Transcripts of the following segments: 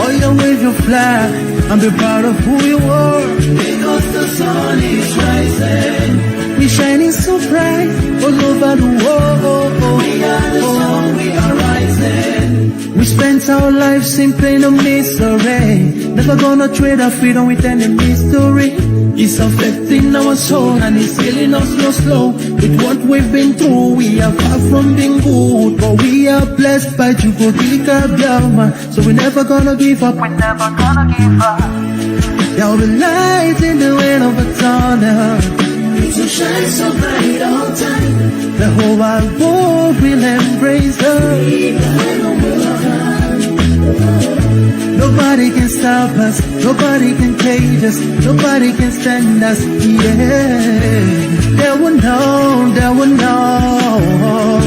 Oh, you wave your flag and be proud of who you are. Because the sun is rising. We shining so bright all over the world. We are the sun, we are rising. We spent our lives in pain and misery. Never gonna trade our freedom with any mystery. It's affecting our soul and it's killing us slow. With what we've been through, we are far from being good, but we are blessed by Chukwuka Biama. So we're never gonna give up. We're never gonna give up. There will be light in the end of a tunnel. It will shine so bright all time. The whole wide world will embrace us. Nobody can stop us, nobody can cage us, nobody can stand us, yeah. They will know, they will know.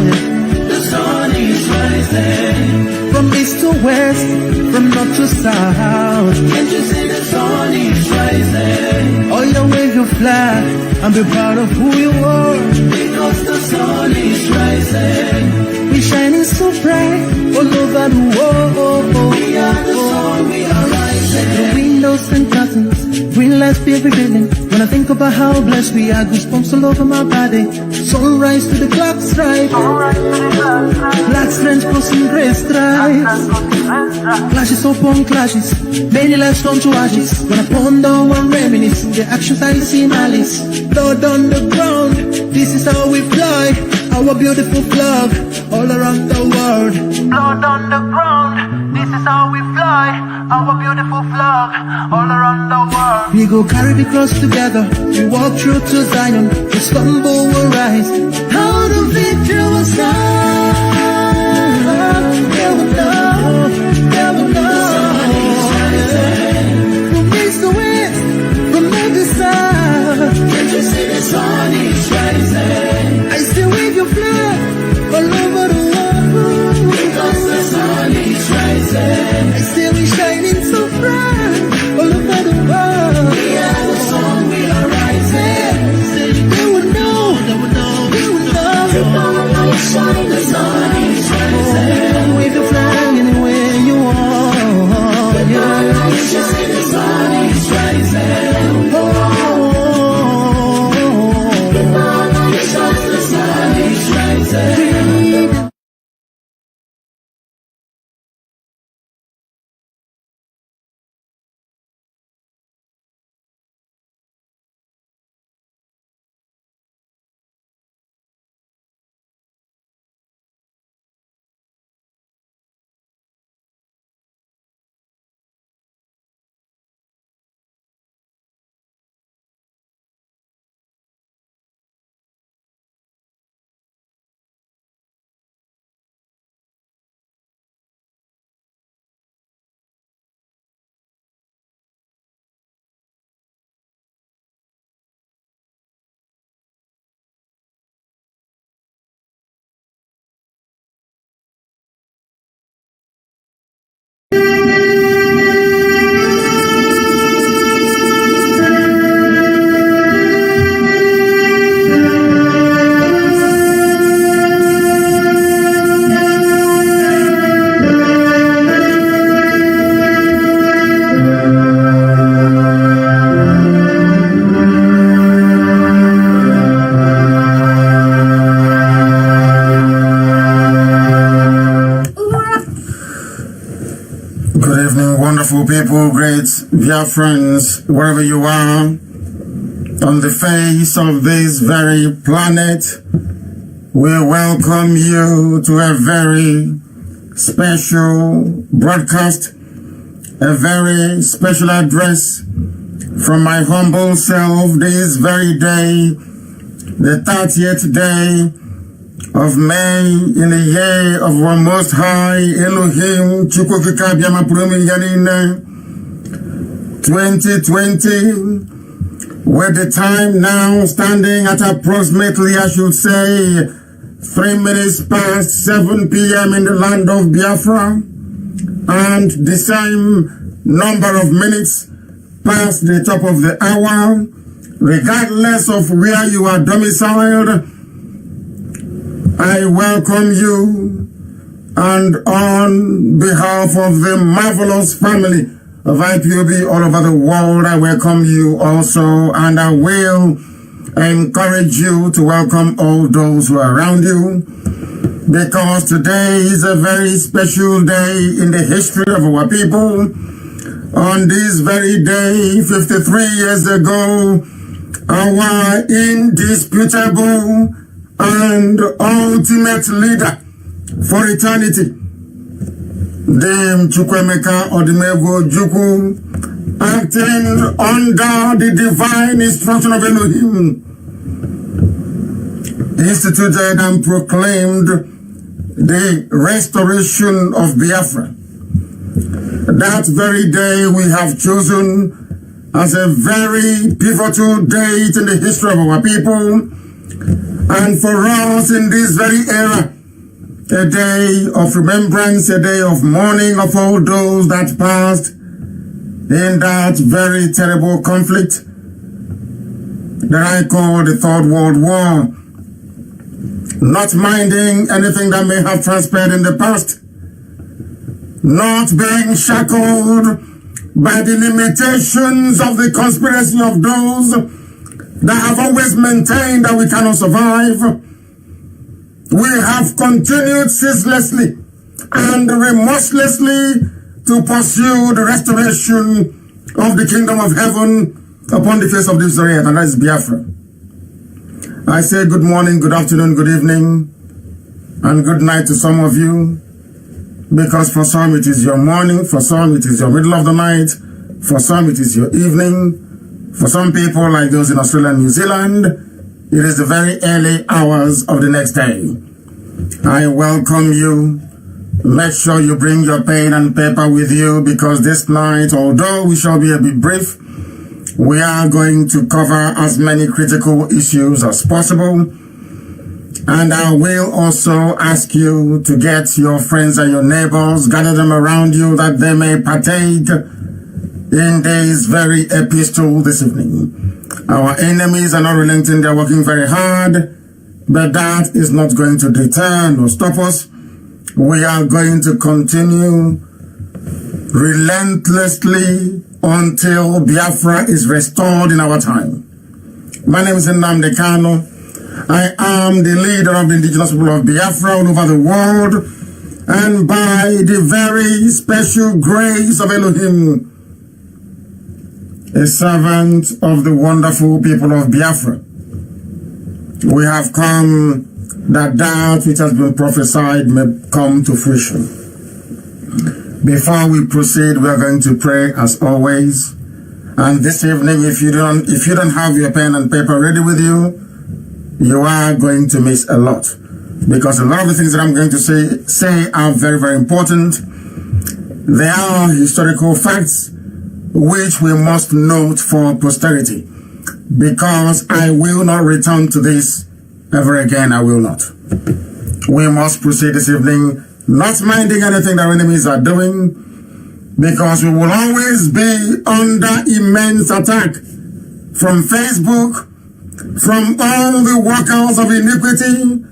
The sun is rising. From east to west, from north to south. Can't you see the sun is rising? Oh, you wave your flag and be proud of who you are. Because the sun is rising. We shining so bright all over the world. We are the sun, we are rising. The windows and curtains, green lights be every building. When I think about how blessed we are, goosebumps all over my body. Sunrise to the clock strike, black strands crossing gray stripes. Clashes upon clashes, many lives turn to ashes. When I ponder and reminisce, the actions I see malice. Blood on the ground, this is how we fly. Our beautiful flag, all around the world. Blood on the ground, this is how we fly. Our beautiful flag, all around the world. We go carry the cross together. We walk through to Zion. We stumble, will rise. How the victory was done. They will know, they will know. From east to west, from north to south. Can't you see the sun is rising? I still wave your flag all over the world. Because the sun is rising. I still be shining so bright all over the world. We are the sun, we are rising. They will know, they will know, they will know. The light shine, the sun is rising. Wave your flag anywhere you are. The light shine, the sun is rising. The light shine, the sun is rising. Wonderful people, great dear friends, wherever you are on the face of this very planet, we welcome you to a very special broadcast, a very special address from my humble self this very day, the 30th day of May in the year of our Most High Elohim Chukwuka Biama Purumi Yanine 2020, with the time now standing at approximately, I should say, 3 minutes past 7 p.m. in the land of Biafra, and the same number of minutes past the top of the hour, regardless of where you are domiciled. I welcome you and on behalf of the marvelous family of IPOB all over the world, I welcome you also, and I will encourage you to welcome all those who are around you, because today is a very special day in the history of our people. On this very day, 53 years ago, our indisputable and ultimate leader for eternity, Dame Chukwemeka Odimegwu Ojukwu, acting under the divine instruction of Elohim, instituted and proclaimed the restoration of Biafra. That very day we have chosen as a very pivotal date in the history of our people, and for us in this very era, a day of remembrance, a day of mourning of all those that passed in that very terrible conflict that I call the Third World War. Not minding anything that may have transpired in the past, not being shackled by the limitations of the conspiracy of those that have always maintained that we cannot survive. We have continued ceaselessly and remorselessly to pursue the restoration of the kingdom of heaven upon the face of this earth, and that is Biafra. I say good morning, good afternoon, good evening, and good night to some of you, because for some it is your morning, for some it is your middle of the night, for some it is your evening, for some people like those in Australia and New Zealand, it is the very early hours of the next day. I welcome you. Make sure you bring your pen and paper with you, because this night, although we shall be a bit brief, we are going to cover as many critical issues as possible. And I will also ask you to get your friends and your neighbors, gather them around you that they may partake in this very epistle this evening. Our enemies are not relenting, they're working very hard, but that is not going to deter or stop us. We are going to continue relentlessly until Biafra is restored in our time. My name is Nnamdi Kanu. I am the leader of the indigenous people of Biafra all over the world, and by the very special grace of Elohim, a servant of the wonderful people of Biafra, we have come that that which has been prophesied may come to fruition. Before we proceed, we are going to pray as always. And this evening, if you don't have your pen and paper ready with you, you are going to miss a lot, because a lot of the things that I'm going to say are very, very important. They are historical facts which we must note for posterity, because I will not return to this ever again. I will not. We must proceed this evening, not minding anything that our enemies are doing, because we will always be under immense attack from Facebook, from all the workers of iniquity,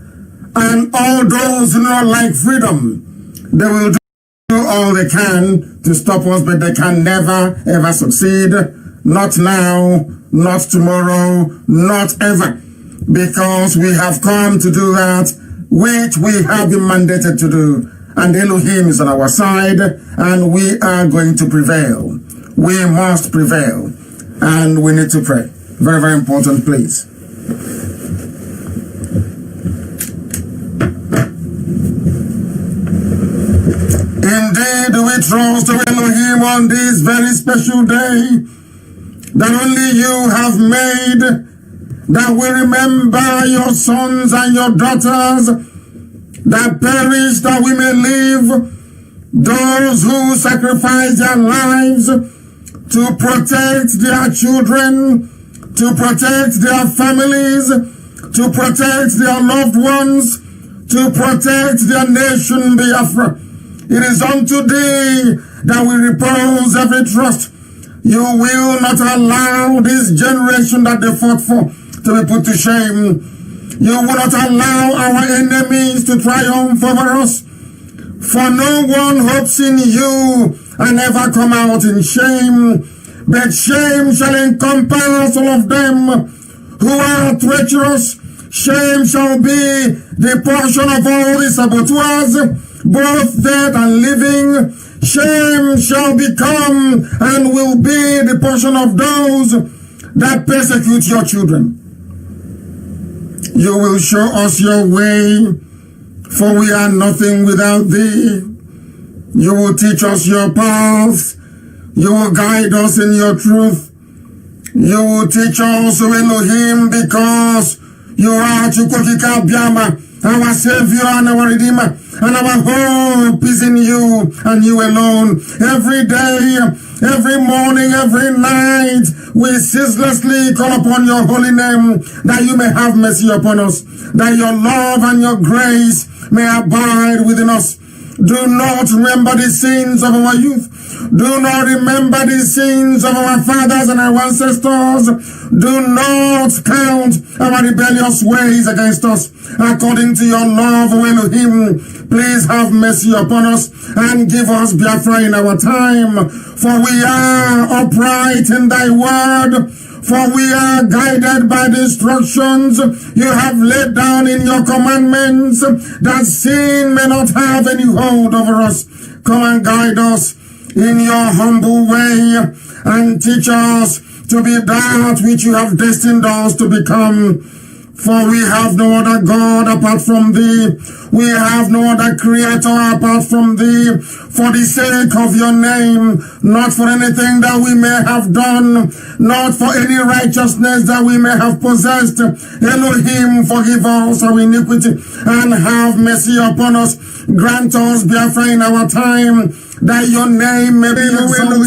and all those who do not like freedom. They will do all they can to stop us, but they can never ever succeed. Not now, not tomorrow, not ever, because we have come to do that which we have been mandated to do, and Elohim is on our side, and we are going to prevail. We must prevail, and we need to pray. Very, very important, please. Indeed, we trust Elohim on this very special day that only you have made, that we remember your sons and your daughters that perish that we may live, those who sacrifice their lives to protect their children, to protect their families, to protect their loved ones, to protect their nation Biafra. It is unto thee that we repose every trust. You will not allow this generation that they fought for to be put to shame. You will not allow our enemies to triumph over us. For no one hopes in you and ever come out in shame, but shame shall encompass all of them who are treacherous. Shame shall be the portion of all the saboteurs, both dead and living. Shame shall become and will be the portion of those that persecute your children. You will show us your way, for we are nothing without thee. You will teach us your paths. You will guide us in your truth. You will teach us, O Elohim, because you are Chukwokika Biama, our Savior and our Redeemer, and our hope is in you and you alone. Every day, every morning, every night, we ceaselessly call upon your holy name, that you may have mercy upon us, that your love and your grace may abide within us. Do not remember the sins of our youth. Do not remember the sins of our fathers and our ancestors. Do not count our rebellious ways against us. According to your love, O Elohim, please have mercy upon us and give us Biafra in our time. For we are upright in thy word. For we are guided by the instructions you have laid down in your commandments, that sin may not have any hold over us. Come and guide us in your humble way and teach us to be that which you have destined us to become. For we have no other God apart from thee. We have no other creator apart from thee. For the sake of your name, not for anything that we may have done, not for any righteousness that we may have possessed. Elohim, forgive us our iniquity and have mercy upon us. Grant us Biafra in our time, that your name may be exalted,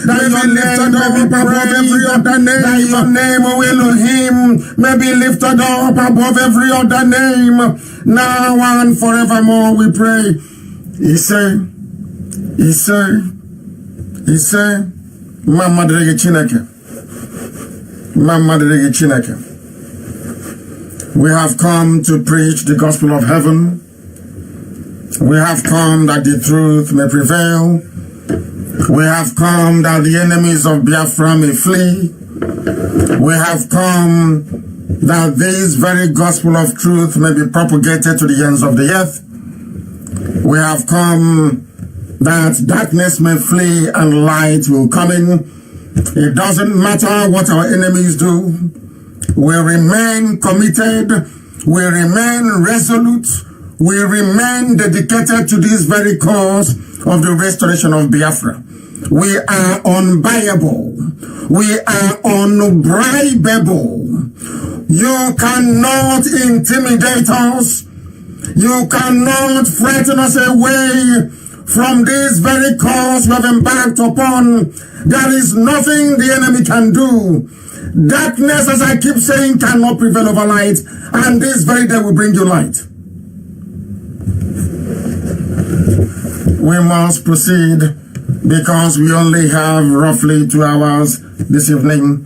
that your name may be above every other name, that your name, O Elohim, may be lifted up above every other name, now and forevermore, we pray. He said, Mama Drege Chineke. We have come to preach the gospel of heaven. We have come that the truth may prevail. We have come that the enemies of Biafra may flee. We have come that this very gospel of truth may be propagated to the ends of the earth. We have come that darkness may flee and light will come in. It doesn't matter what our enemies do. We remain committed. We remain resolute. We remain dedicated to this very cause of the restoration of Biafra. We are unbuyable. We are unbribable. You cannot intimidate us. You cannot frighten us away from this very cause we have embarked upon. There is nothing the enemy can do. Darkness, as I keep saying, cannot prevail over light. And this very day will bring you light. We must proceed because we only have roughly 2 hours this evening.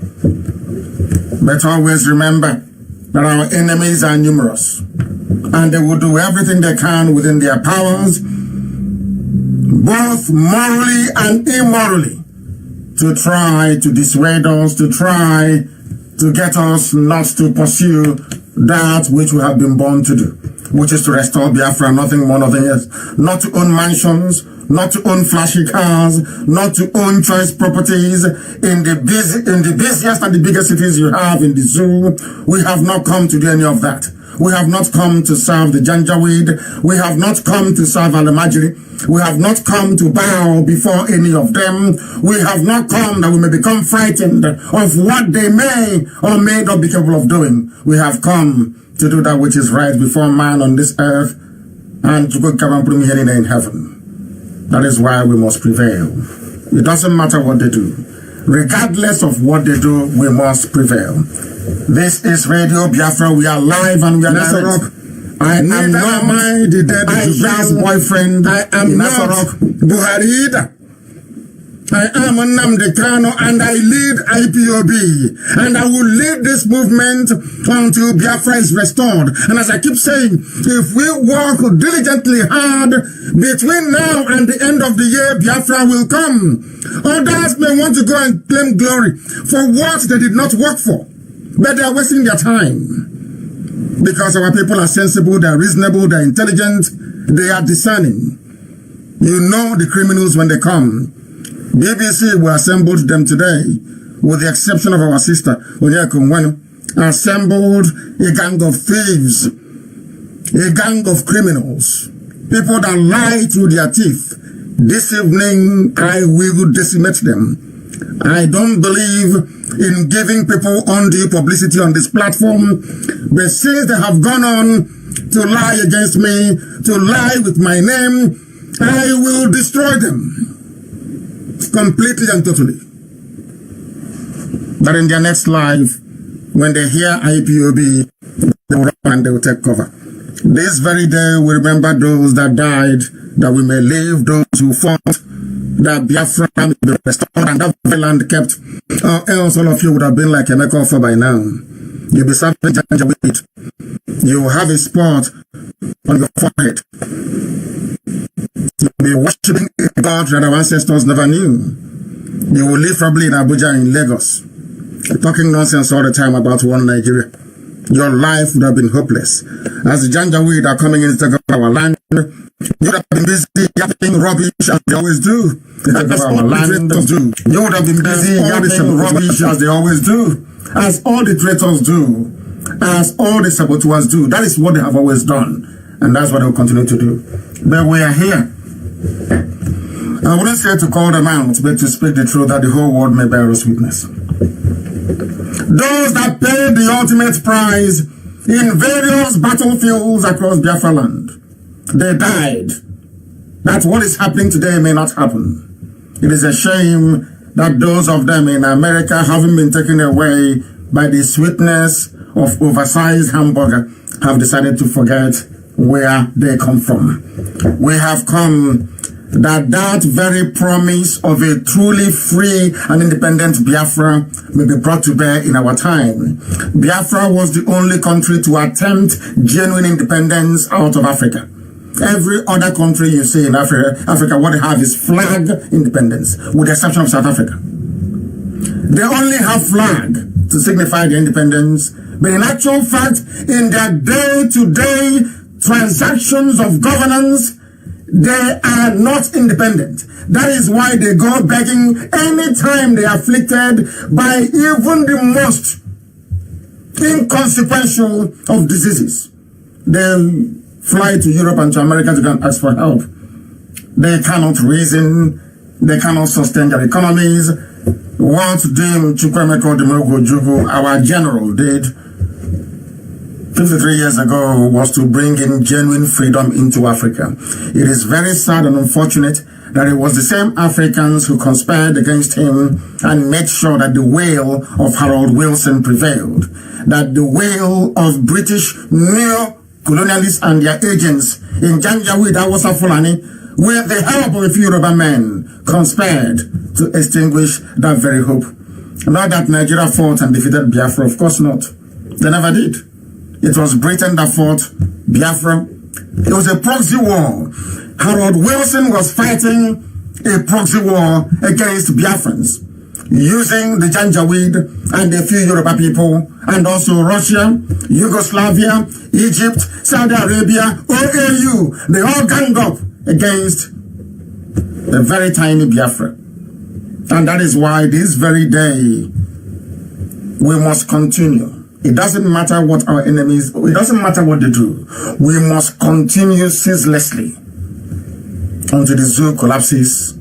But always remember that our enemies are numerous and they will do everything they can within their powers, both morally and immorally, to try to dissuade us, to try to get us not to pursue that which we have been born to do, which is to restore Biafra, nothing more, nothing else. Not to own mansions, not to own flashy cars, not to own choice properties in the busiest and the biggest cities you have in the zoo. We have not come to do any of that. We have not come to serve the Janjaweed. We have not come to serve Alamajiri. We have not come to bow before any of them. We have not come that we may become frightened of what they may or may not be capable of doing. We have come to do that which is right before man on this earth and to go come and put me here in heaven. That is why we must prevail. It doesn't matter what they do. Regardless of what they do, we must prevail. This is Radio Biafra. We are live and we are direct. I am not Aisha's boyfriend. I am not Buhari either. I I am Nnamdi Kanu and I lead IPOB, and I will lead this movement until Biafra is restored. And as I keep saying, if we work diligently hard between now and the end of the year, Biafra will come. Others may want to go and claim glory for what they did not work for, but they are wasting their time. Because our people are sensible, they are reasonable, they are intelligent, they are discerning. You know the criminals when they come. BBC will assemble them today, with the exception of our sister, Onyeka Onwenu, assembled a gang of thieves, a gang of criminals, people that lie through their teeth. This evening, I will decimate them. I don't believe in giving people undue publicity on this platform, but since they have gone on to lie against me, to lie with my name, I will destroy them completely and totally. But in their next life, when they hear IPOB, they will run and they will take cover. This very day, we remember those that died, that we may live, those who fought, that Biafra may be restored and that very land kept. Else all of you would have been like Emeka Offor by now. You'll be serving Janjaweed. You will have a spot on your forehead. You'll be worshipping a God that our ancestors never knew. You will live probably in Abuja, in Lagos, talking nonsense all the time about one Nigeria. Your life would have been hopeless. As the Janjaweed are coming into our land, you would have been busy yapping rubbish as they always do. As all the traitors do. You would have been busy yapping rubbish as they always do. As all the traitors do. As all the saboteurs do. That is what they have always done. And that's what they will continue to do. But we are here. I wouldn't say to call them out, but to speak the truth that the whole world may bear us witness. Those that paid the ultimate price in various battlefields across Biafra land, they died. That what is happening today may not happen. It is a shame that those of them in America haven't been taken away by the sweetness of oversized hamburger have decided to forget where they come from. We have come that very promise of a truly free and independent Biafra may be brought to bear in our time. Biafra was the only country to attempt genuine independence out of Africa. Every other country you see in Africa, what they have is flag independence, with the exception of South Africa. They only have flag to signify their independence, but in actual fact, in their day-to-day transactions of governance, they are not independent. That is why they go begging anytime they are afflicted by even the most inconsequential of diseases. They fly to Europe and to America to go and ask for help. They cannot reason. They cannot sustain their economies. What Dame Chukwuemeka Odumegwu, our general, did 53 years ago was to bring in genuine freedom into Africa. It is very sad and unfortunate that it was the same Africans who conspired against him and made sure that the will of Harold Wilson prevailed, that the will of British neo-colonialists and their agents in Janjaweed, Hausa Fulani, with the help of a few Yoruba men, conspired to extinguish that very hope. Not that Nigeria fought and defeated Biafra, of course not. They never did. It was Britain that fought Biafra. It was a proxy war. Harold Wilson was fighting a proxy war against Biafrans, using the Janjaweed and a few Yoruba people, and also Russia, Yugoslavia, Egypt, Saudi Arabia, OAU. They all ganged up against a very tiny Biafra. And that is why this very day we must continue. It doesn't matter what our enemies, it doesn't matter what they do. We must continue ceaselessly until the zoo collapses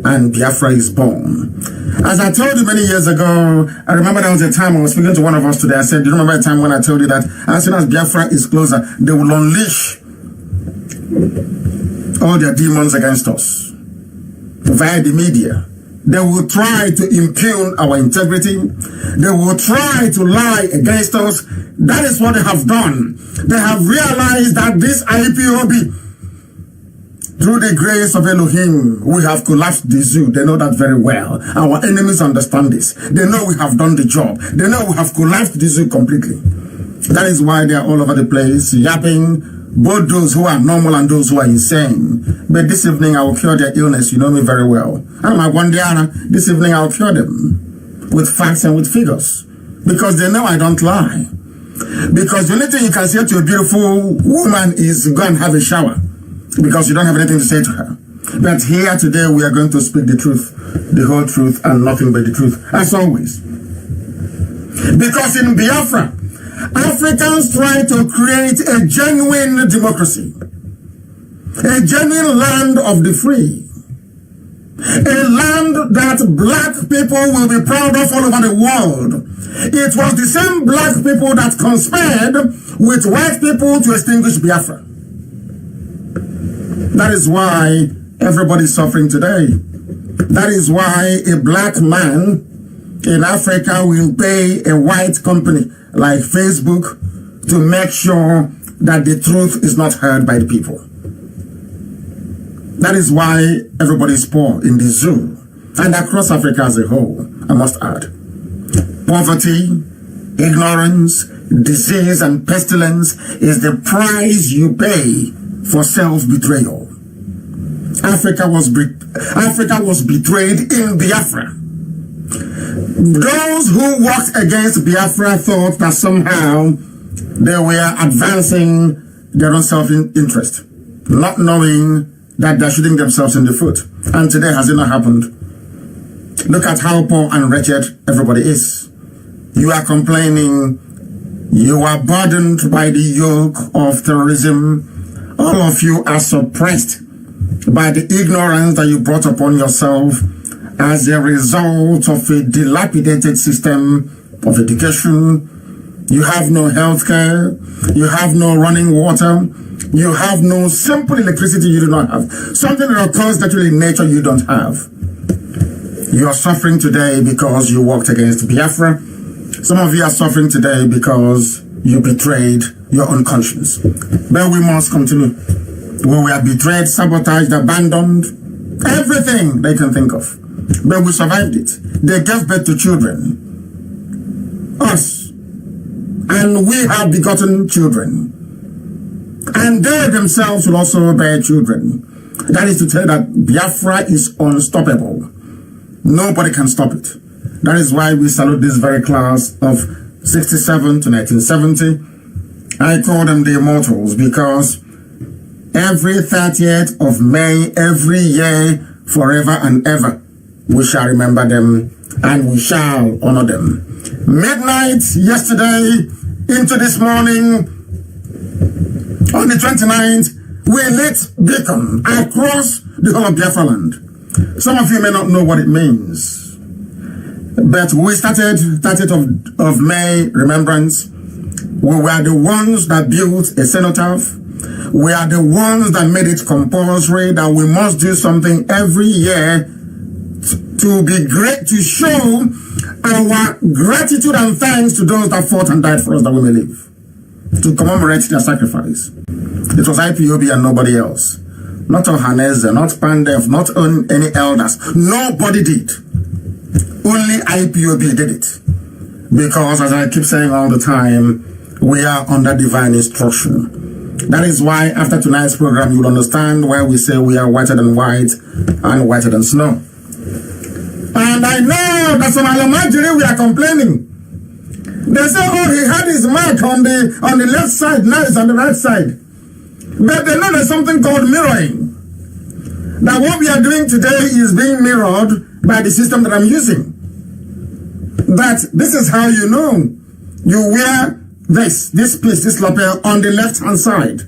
and Biafra is born. As I told you many years ago, I remember there was a time I was speaking to one of us today. I said, do you remember a time when I told you that as soon as Biafra is closer, they will unleash all their demons against us via the media. They will try to impugn our integrity. They will try to lie against us. That is what they have done. They have realized that this IPOB Through the grace of Elohim, we have collapsed the zoo. They know that very well. Our enemies understand this. They know we have done the job. They know we have collapsed the zoo completely. That is why they are all over the place, yapping, both those who are normal and those who are insane. But this evening, I will cure their illness. You know me very well. I'm a Wandiana. This evening, I will cure them with facts and with figures. Because they know I don't lie. Because the only thing you can say to a beautiful woman is go and have a shower. Because you don't have anything to say to her. But here today we are going to speak the truth, the whole truth, and nothing but the truth, as always. Because in Biafra, Africans try to create a genuine democracy, a genuine land of the free, a land that black people will be proud of all over the world. It was the same black people that conspired with white people to extinguish Biafra. That is why everybody is suffering today. That is why a black man in Africa will pay a white company like Facebook to make sure that the truth is not heard by the people. That is why everybody is poor in the zoo and across Africa as a whole, I must add. Poverty, ignorance, disease, and pestilence is the price you pay for self-betrayal. Africa was betrayed in Biafra. Those who walked against Biafra thought that somehow they were advancing their own self-interest, not knowing that they're shooting themselves in the foot. And today, has it not happened? Look at how poor and wretched everybody is. You are complaining. You are burdened by the yoke of terrorism. All of you are suppressed by the ignorance that you brought upon yourself as a result of a dilapidated system of education. You have no health care. You have no running water. You have no simple electricity you do not have. Something that occurs naturally in nature you don't have. You are suffering today because you walked against Biafra. Some of you are suffering today because you betrayed your own conscience. But we must continue. When we are betrayed, sabotaged, abandoned, everything they can think of. But we survived it. They gave birth to children. Us. And we have begotten children. And they themselves will also bear children. That is to tell that Biafra is unstoppable. Nobody can stop it. That is why we salute this very class of 67 to 1970. I call them the immortals because every 30th of May, every year, forever and ever, we shall remember them and we shall honor them. Midnight yesterday into this morning, on the 29th, we lit beacon across the whole of Biafra land. Some of you may not know what it means. But we started 30th of May remembrance. We were the ones that built a cenotaph. We are the ones that made it compulsory that we must do something every year to be great, to show our gratitude and thanks to those that fought and died for us that we may live. To commemorate their sacrifice. It was IPOB and nobody else. Not Ohaneze, not Pandef, not any elders. Nobody did. Only IPOB did it. Because, as I keep saying all the time, we are under divine instruction. That is why after tonight's program, you will understand why we say we are whiter than white and whiter than snow. And I know that some Alamajiri we are complaining. They say, oh, he had his mark on the left side, now it's on the right side. But they know there's something called mirroring. That what we are doing today is being mirrored by the system that I'm using. That this is how you know. You wear this piece, this lapel on the left hand side.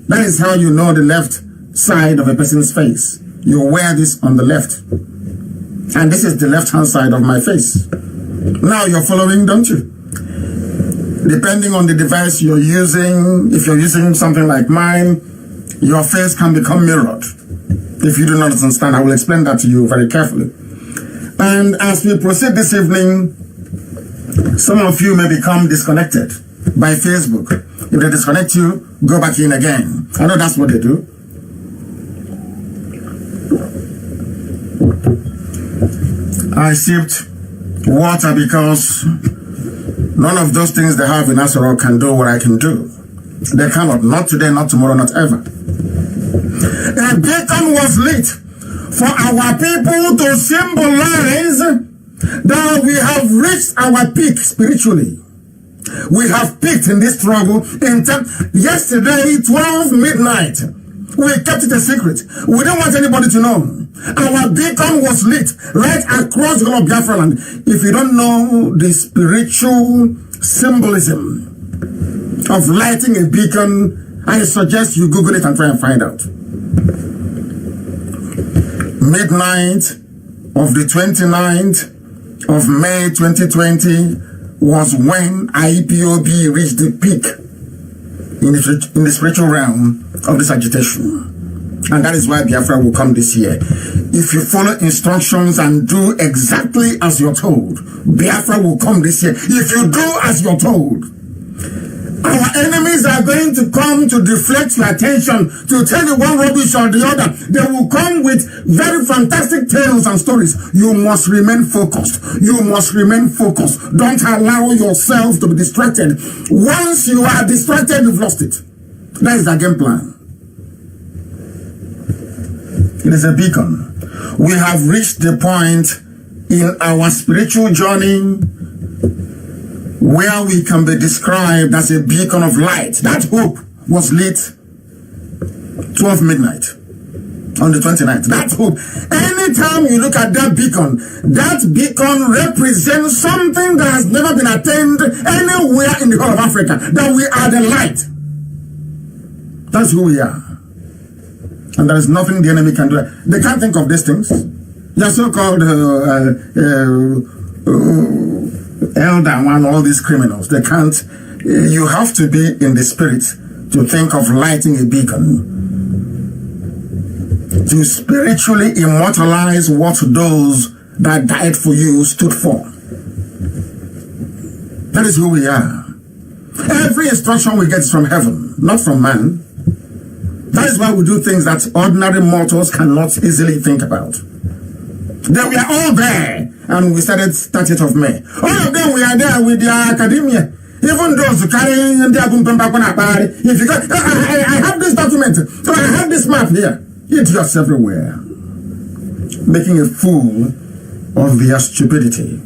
That is how you know the left side of a person's face. You wear this on the left. And this is the left hand side of my face. Now you're following, don't you? Depending on the device you're using, if you're using something like mine, your face can become mirrored. If you do not understand, I will explain that to you very carefully. And as we proceed this evening, some of you may become disconnected by Facebook. If they disconnect you, go back in again. I know that's what they do. I sipped water because none of those things they have in Asoro can do what I can do. They cannot. Not today, not tomorrow, not ever. A beacon was lit for our people to symbolize that we have reached our peak spiritually. We have peaked in this struggle. Yesterday, 12 midnight, we kept it a secret. We didn't want anybody to know. Our beacon was lit right across the whole of Biafra land. If you don't know the spiritual symbolism of lighting a beacon, I suggest you Google it and try and find out. Midnight of the 29th of May 2020 was when IPOB reached the peak in the spiritual realm of this agitation. And that is why Biafra will come this year. If you follow instructions and do exactly as you're told, Biafra will come this year. If you do as you're told, our enemies are going to come to deflect your attention, to tell you one rubbish or the other. They will come with very fantastic tales and stories. You must remain focused. You must remain focused. Don't allow yourself to be distracted. Once you are distracted, you've lost it. That is the game plan. It is a beacon. We have reached the point in our spiritual journey where we can be described as a beacon of light. That hope was lit 12 midnight on the 29th. That hope. Anytime you look at that beacon represents something that has never been attained anywhere in the whole of Africa. That we are the light. That's who we are. And there is nothing the enemy can do. They can't think of these things. Your so-called elder one, all these criminals, they can't. You have to be in the spirit to think of lighting a beacon, to spiritually immortalize what those that died for you stood for. That is who we are. Every instruction we get is from heaven, not from man. That is why we do things that ordinary mortals cannot easily think about. Then we are all there, and we started 30th of May. All of them, we are there with their academia. Even those who carry their if you got, I have this document, so I have this map here. Idiots everywhere, making a fool of their stupidity.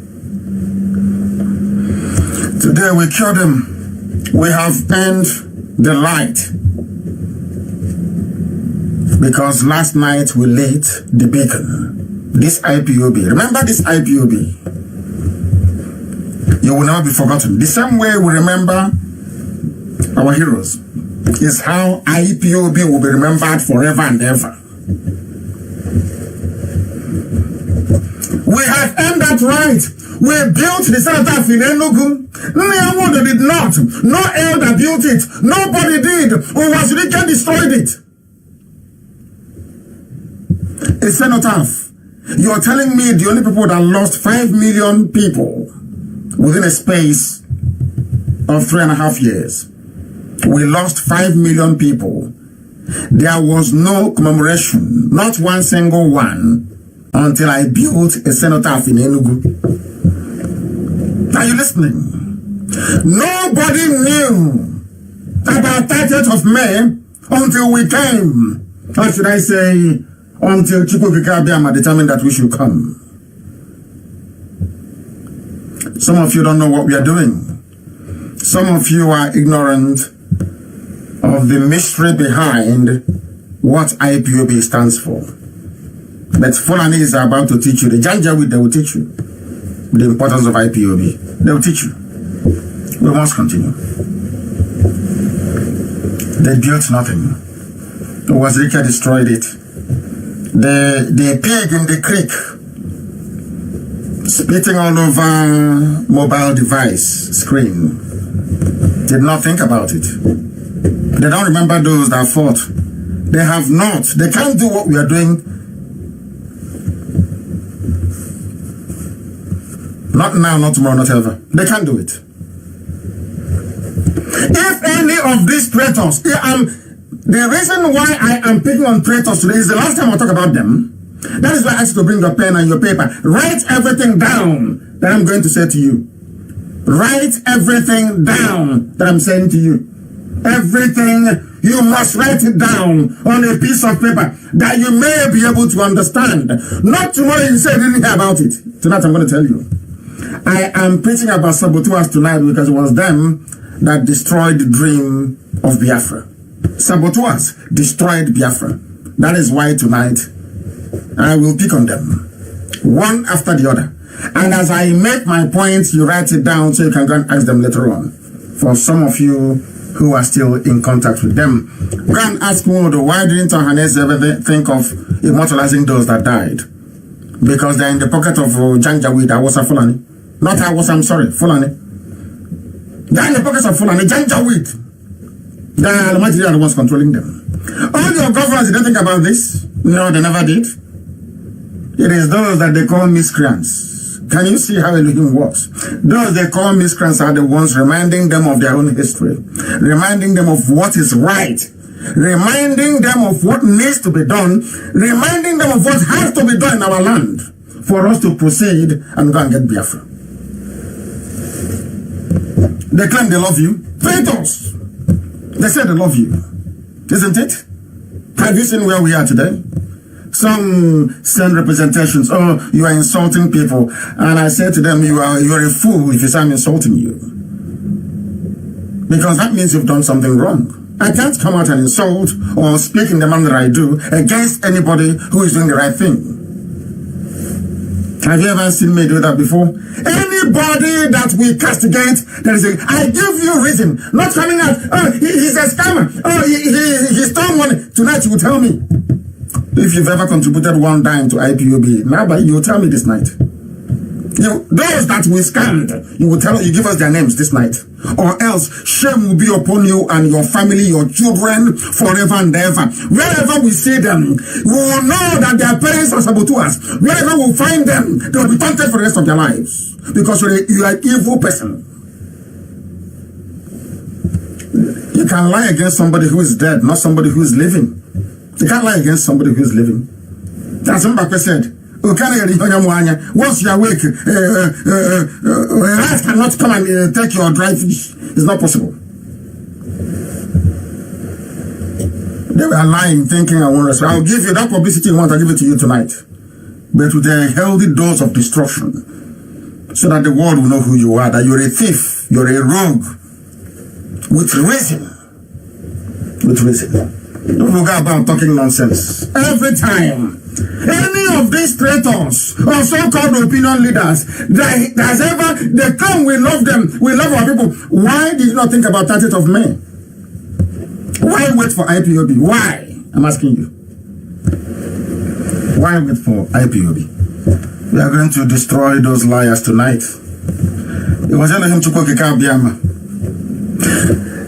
Today we cure them. We have earned the light. Because last night we lit the beacon. This IPOB. Remember this IPOB. You will never be forgotten. The same way we remember our heroes is how IPOB will be remembered forever and ever. We have earned that right. We built the cenotaph in Enugu. Anyone did not. No elder built it. Nobody did. Uwazirike destroyed it. A cenotaph. You're telling me the only people that lost 5 million people within a space of 3.5 years. We lost 5 million people. There was no commemoration, not one single one, until I built a cenotaph in Enugu. Are you listening? Nobody knew about 30th of May until we came. Or should I say, until Chukwuka determined that we should come. Some of you don't know what we are doing. Some of you are ignorant of the mystery behind what IPOB stands for. But Fulani are about to teach you. The Janjaweed, they will teach you the importance of IPOB. They will teach you. We must continue. They built nothing. Wazirika destroyed it. The pig in the creek, spitting all over mobile device screen, did not think about it. They don't remember those that fought. They have not. They can't do what we are doing. Not now, not tomorrow, not ever. They can't do it. If any of these traitors, The reason why I am picking on traitors today is the last time I talk about them. That is why I asked you to bring your pen and your paper. Write everything down that I'm going to say to you. Write everything down that I'm saying to you. Everything, you must write it down on a piece of paper that you may be able to understand. Not tomorrow you say you didn't hear about it. Tonight I'm going to tell you. I am preaching about saboteurs tonight because it was them that destroyed the dream of Biafra. Saboteurs destroyed Biafra. That is why tonight I will pick on them, one after the other. And as I make my points, you write it down so you can go and ask them later on. For some of you who are still in contact with them, go and ask Modo, why didn't Ohanes ever think of immortalizing those that died? Because they're in the pocket of Janjaweed, Awasa Fulani. Not Awasa, I'm sorry, Fulani. They're in the pockets of Fulani, Janjaweed. The Almighty are the ones controlling them. All your governors didn't think about this. No, they never did. It is those that they call miscreants. Can you see how Elohim works? Those they call miscreants are the ones reminding them of their own history, reminding them of what is right, reminding them of what needs to be done, reminding them of what has to be done in our land for us to proceed and go and get Biafra. They claim they love you. Traitors! They say they love you. Isn't it? Have you seen where we are today? Some send representations. Oh, you are insulting people. And I say to them, you are a fool if you say I'm insulting you. Because that means you've done something wrong. I can't come out and insult or speak in the manner I do against anybody who is doing the right thing. Have you ever seen me do that before? Anybody that we castigate, there is I give you reason. Not coming out, oh, he's a scammer. Oh, he stole money. Tonight you will tell me. If you've ever contributed one dime to IPOB, now but you will tell me this night. Those that we scammed, you give us their names this night. Or else shame will be upon you and your family, your children, forever and ever. Wherever we see them, we will know that their parents are saboteurs. Wherever we find them, they will be taunted for the rest of their lives. Because you are an evil person. You can lie against somebody who is dead, not somebody who is living. You can't lie against somebody who is living. That's what Mbakwe said. Once you are awake, a rat cannot come and take your dry fish. It's not possible. They were lying, thinking I won't respect. I'll give you that publicity you want, I'll give it to you tonight. But with a healthy dose of destruction, so that the world will know who you are, that you're a thief, you're a rogue, with reason. With reason. Don't go about talking nonsense. Every time any of these traitors or so-called opinion leaders they come, we love them, we love our people. Why did you not think about 30th of May? Why wait for IPOB? Why? I'm asking you. Why wait for IPOB? We are going to destroy those liars tonight. It was Elohim Chukwokika Biama.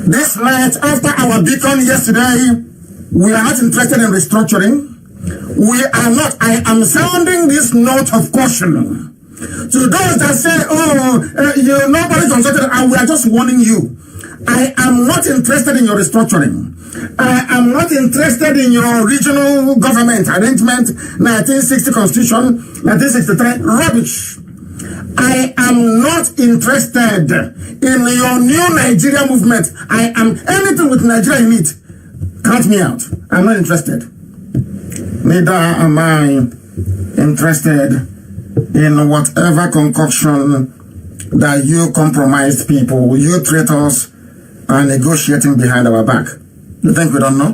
This night, after our beacon yesterday, we are not interested in restructuring. We are not. I am sounding this note of caution to those that say, nobody consulted, and we are just warning you. I am not interested in your restructuring. I am not interested in your regional government arrangement, 1960 Constitution, 1963, rubbish. I am not interested in your new Nigeria movement. I am anything with Nigeria in it. Count me out. I'm not interested. Neither am I interested in whatever concoction that you compromised people, you traitors, are negotiating behind our back. You think we don't know?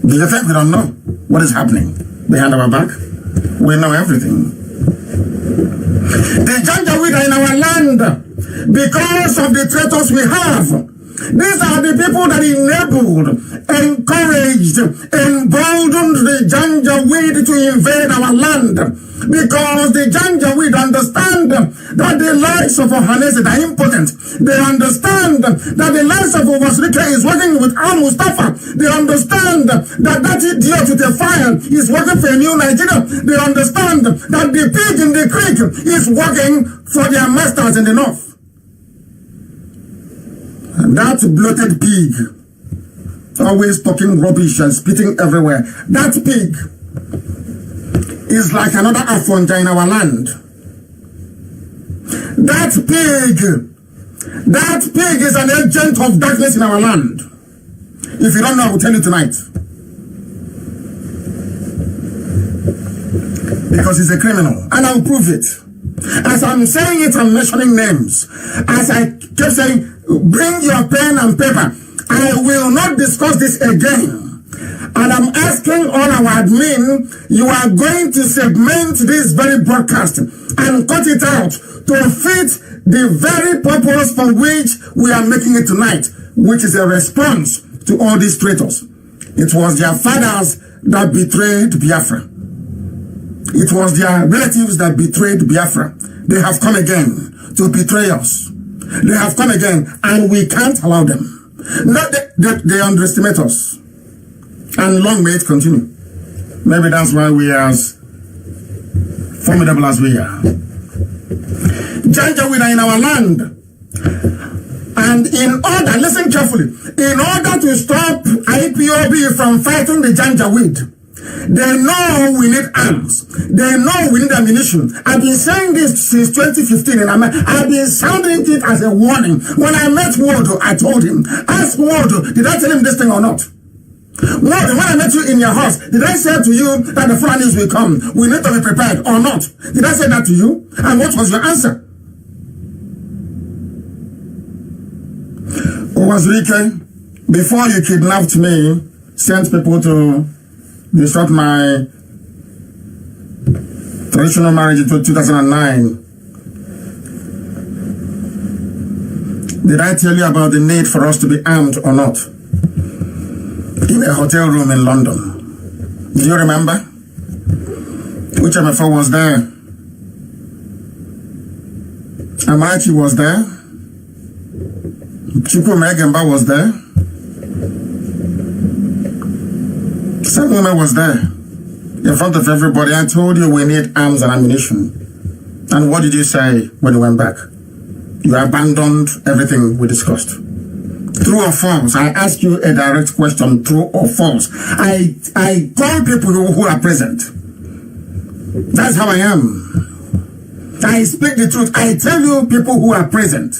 Do you think we don't know what is happening behind our back? We know everything. The Janjaweed are in our land because of the traitors we have. These are the people that enabled, encouraged, emboldened the Janjaweed to invade our land. Because the Janjaweed understand that the lives of Ohanese are impotent. They understand that the lives of Obasrika is working with Al-Mustafa. They understand that idiot with a fire is working for a new Nigeria. They understand that the pig in the creek is working for their masters in the north. And that bloated pig always talking rubbish and spitting everywhere. That pig is like another Afonja in our land. That pig is an agent of darkness in our land. If you don't know, I will tell you tonight. Because he's a criminal, and I'll prove it. As I'm saying it, I'm mentioning names. As I kept saying, bring your pen and paper. I will not discuss this again. And I'm asking all our admin, you are going to segment this very broadcast and cut it out to fit the very purpose for which we are making it tonight, which is a response to all these traitors. It was their fathers that betrayed Biafra. It was their relatives that betrayed Biafra. They have come again to betray us. They have come again, and we can't allow them. Not that they underestimate us. And long may it continue. Maybe that's why we are as formidable as we are. Janjaweed are in our land. And in order, listen carefully, in order to stop IPOB from fighting the Janjaweed, they know we need arms. They know we need ammunition. I've been saying this since 2015 and I've been sounding it as a warning. When I met Waldo, I told him, ask Waldo, did I tell him this thing or not? Waldo, when I met you in your house, did I say to you that the Fulanis will come? We need to be prepared or not? Did I say that to you? And what was your answer? Owazurike, before you kidnapped me, sent people to disrupt my traditional marriage in 2009. Did I tell you about the need for us to be armed or not? In a hotel room in London. Do you remember? Which MFO was there? Amachi was there. Chukwu Megemba was there. Woman was there in front of everybody. I told you we need arms and ammunition. And what did you say when you went back? You abandoned everything we discussed. True or false? I ask you a direct question, true or false? I call people who are present. That's how I am. I speak the truth. I tell you people who are present.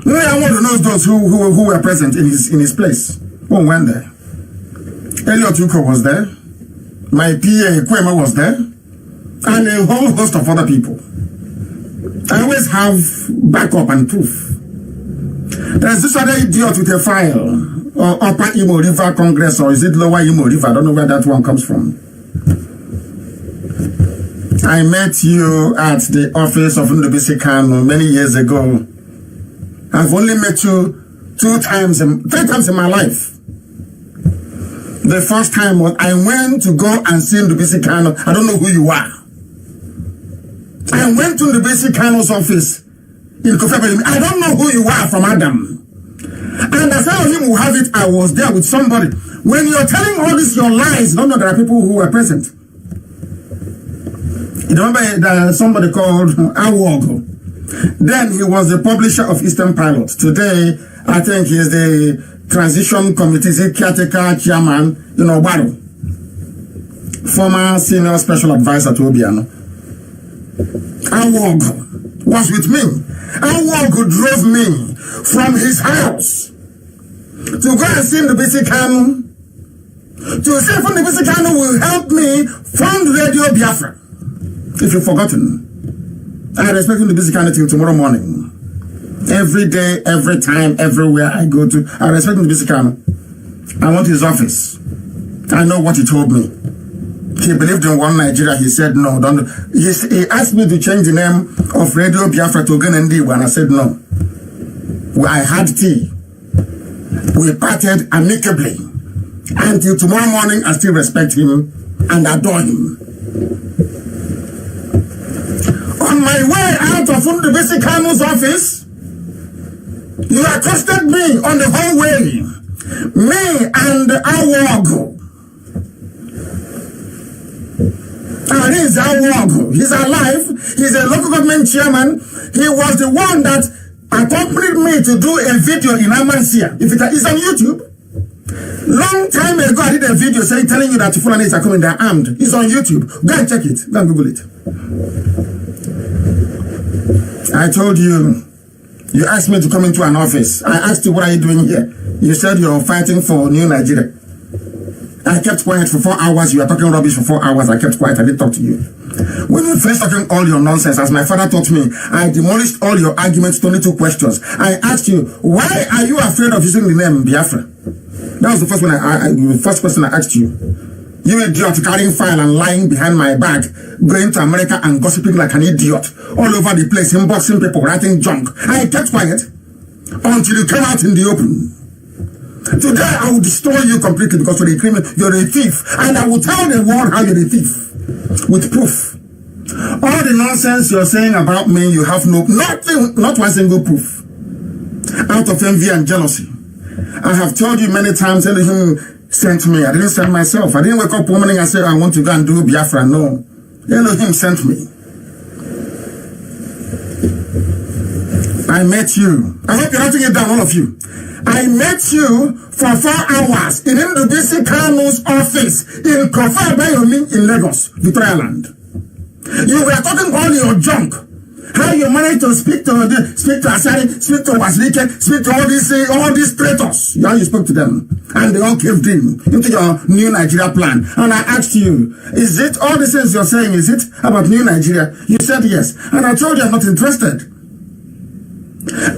I want to know those who were present in his place. Who went there? Elliot Uko was there. My PA Kwema was there. And a whole host of other people. I always have backup and proof. There's this other idiot with a file. Or Upper Imo River Congress, or is it Lower Imo River? I don't know where that one comes from. I met you at the office of Ndubisi Kanu many years ago. I've only met you 3 times in my life. The first time was I went to go and see Ndubisi Kanu. I don't know who you are. I went to Ndubisi Kanu's office in Kofebeli. I don't know who you are from Adam. And as I him who have it, I was there with somebody. When you're telling all this, your lies, don't know there are people who were present. You remember somebody called Awogo? Then he was the publisher of Eastern Pilot. Today, I think he is the Transition Committee's caretaker chairman in Obaro. Former senior special advisor to Obiano. Awog was with me. Awog drove me from his house to go and see Ndubisi Kanu. To see if Ndubisi Kanu will help me fund Radio Biafra. If you've forgotten. I respect Ndubisi Kanu till tomorrow morning. Every day, every time, everywhere I go to, I respect Ndubisi Kanu. I want his office. I know what he told me. He believed in one Nigeria. He said no. Don't. He asked me to change the name of Radio Biafra to Ogenendiwa, and I said no. I had tea. We parted amicably. Until tomorrow morning, I still respect him and adore him. On my way out of Ndubisi Kanu's office, you accosted me on the whole way. Me and Awogo. And he's Awogo. He's alive. He's a local government chairman. He was the one that accompanied me to do a video in Amansia. If it's on YouTube, Long time ago, I did a video telling you that Fulanis are coming, they're armed. It's on YouTube. Go and check it. Go and Google it. I told you, you asked me to come into an office. I asked you, what are you doing here? You said you're fighting for New Nigeria. I kept quiet for 4 hours. You were talking rubbish for 4 hours. I kept quiet. I didn't talk to you. When you first talking all your nonsense, as my father taught me, I demolished all your arguments to only 2 questions. I asked you, why are you afraid of using the name Biafra? That was the first one the first question I asked you. You idiot, carrying file and lying behind my back, going to America and gossiping like an idiot all over the place, inboxing people, writing junk. I kept quiet until you came out in the open. Today I will destroy you completely because you're a criminal, you're a thief, and I will tell the world how you're a thief with proof. All the nonsense you're saying about me, you have nothing, not one single proof. Out of envy and jealousy. I have told you many times, Elohim sent me. I didn't send myself. I didn't wake up one morning and say, I want to go and do Biafra. No. Elohim sent me. I met you. I hope you're writing it down, all of you. I met you for 4 hours in Ndubisi Kanu's office in Kofa Bayomi in Lagos, Victoria Land. You were talking all your junk. How you managed to speak to Asari, speak to Waslike, speak to all these traitors. How you spoke to them. And they all caved in into your New Nigeria plan. And I asked you, is it all the things you're saying, is it about New Nigeria? You said yes. And I told you I'm not interested.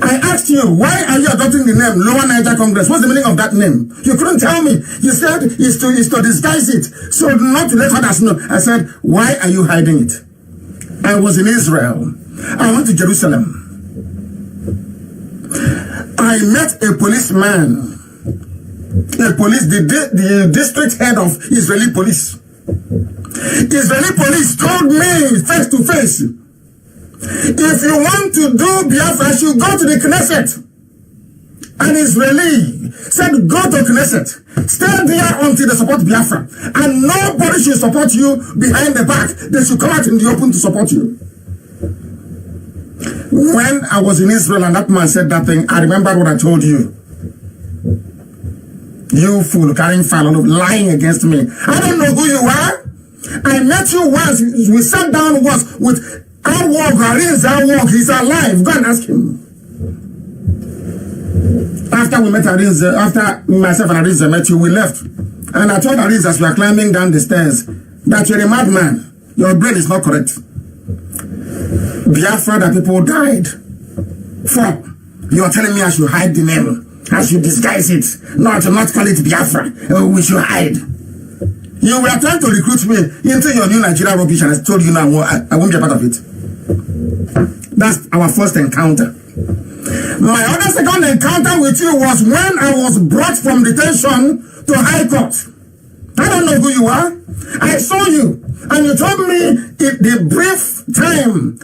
I asked you, why are you adopting the name Lower Niger Congress? What's the meaning of that name? You couldn't tell me. You said it's to disguise it, so not to let others know. I said, why are you hiding it? I was in Israel. I went to Jerusalem. I met a policeman, the district head of Israeli police. Israeli police told me face to face, if you want to do Biafra, you should go to the Knesset. An Israeli said, go to Knesset. Stay there until they support Biafra. And nobody should support you behind the back. They should come out in the open to support you. When I was in Israel and that man said that thing, I remember what I told you. You fool, carrying file, lying against me. I don't know who you are. I met you once. We sat down once with Awog. He's alive. Go and ask him. After we met Ariz, after myself and Ariz met you, we left. And I told Ariz as we were climbing down the stairs that you're a madman. Your brain is not correct. Biafra that people died for. You're telling me I should hide the name. I should disguise it. Not call it Biafra. We should hide. You were trying to recruit me into your New Nigeria rubbish, and I told you now I won't be a part of it. That's our first encounter. My other second encounter with you was when I was brought from detention to High Court. I don't know who you are. I saw you, and you told me the brief time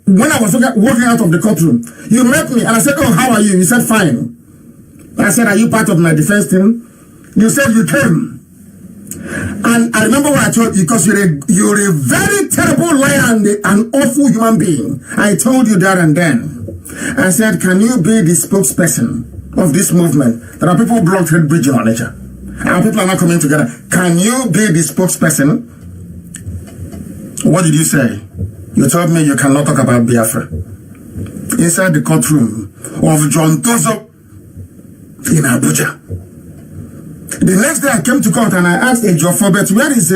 when I was walking out of the courtroom. You met me, and I said, oh, how are you? You said, fine. I said, are you part of my defense team? You said you came. And I remember what I told you, because you're a very terrible liar and an awful human being. I told you there and then. I said, can you be the spokesperson of this movement? There are people blocked Red Bridge in Onitsha. And people are not coming together. Can you be the spokesperson? What did you say? You told me you cannot talk about Biafra. Inside the courtroom of John Tozo in Abuja. The next day I came to court and I asked Ejiofor, but where is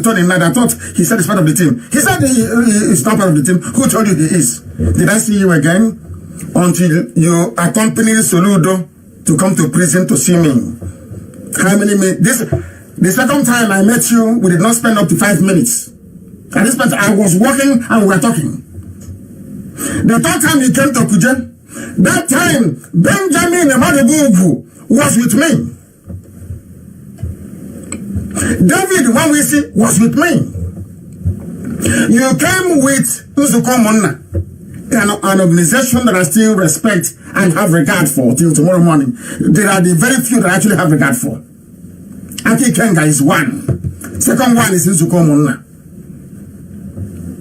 Tony Nada? I thought he said he's part of the team. He said he's not part of the team. Who told you he is? Did I see you again? Until you accompanied Soludo to come to prison to see me. How many minutes? The second time I met you, we did not spend up to 5 minutes. At this point, I was walking and we were talking. The third time you came to Kuje, that time Benjamin Amadebubu was with me. David Wawisi was with me. You came with Uzuko Monna, an organization that I still respect and have regard for till tomorrow morning. There are the very few that I actually have regard for. Aki Kenga is one. Second one is Uzuko Monna.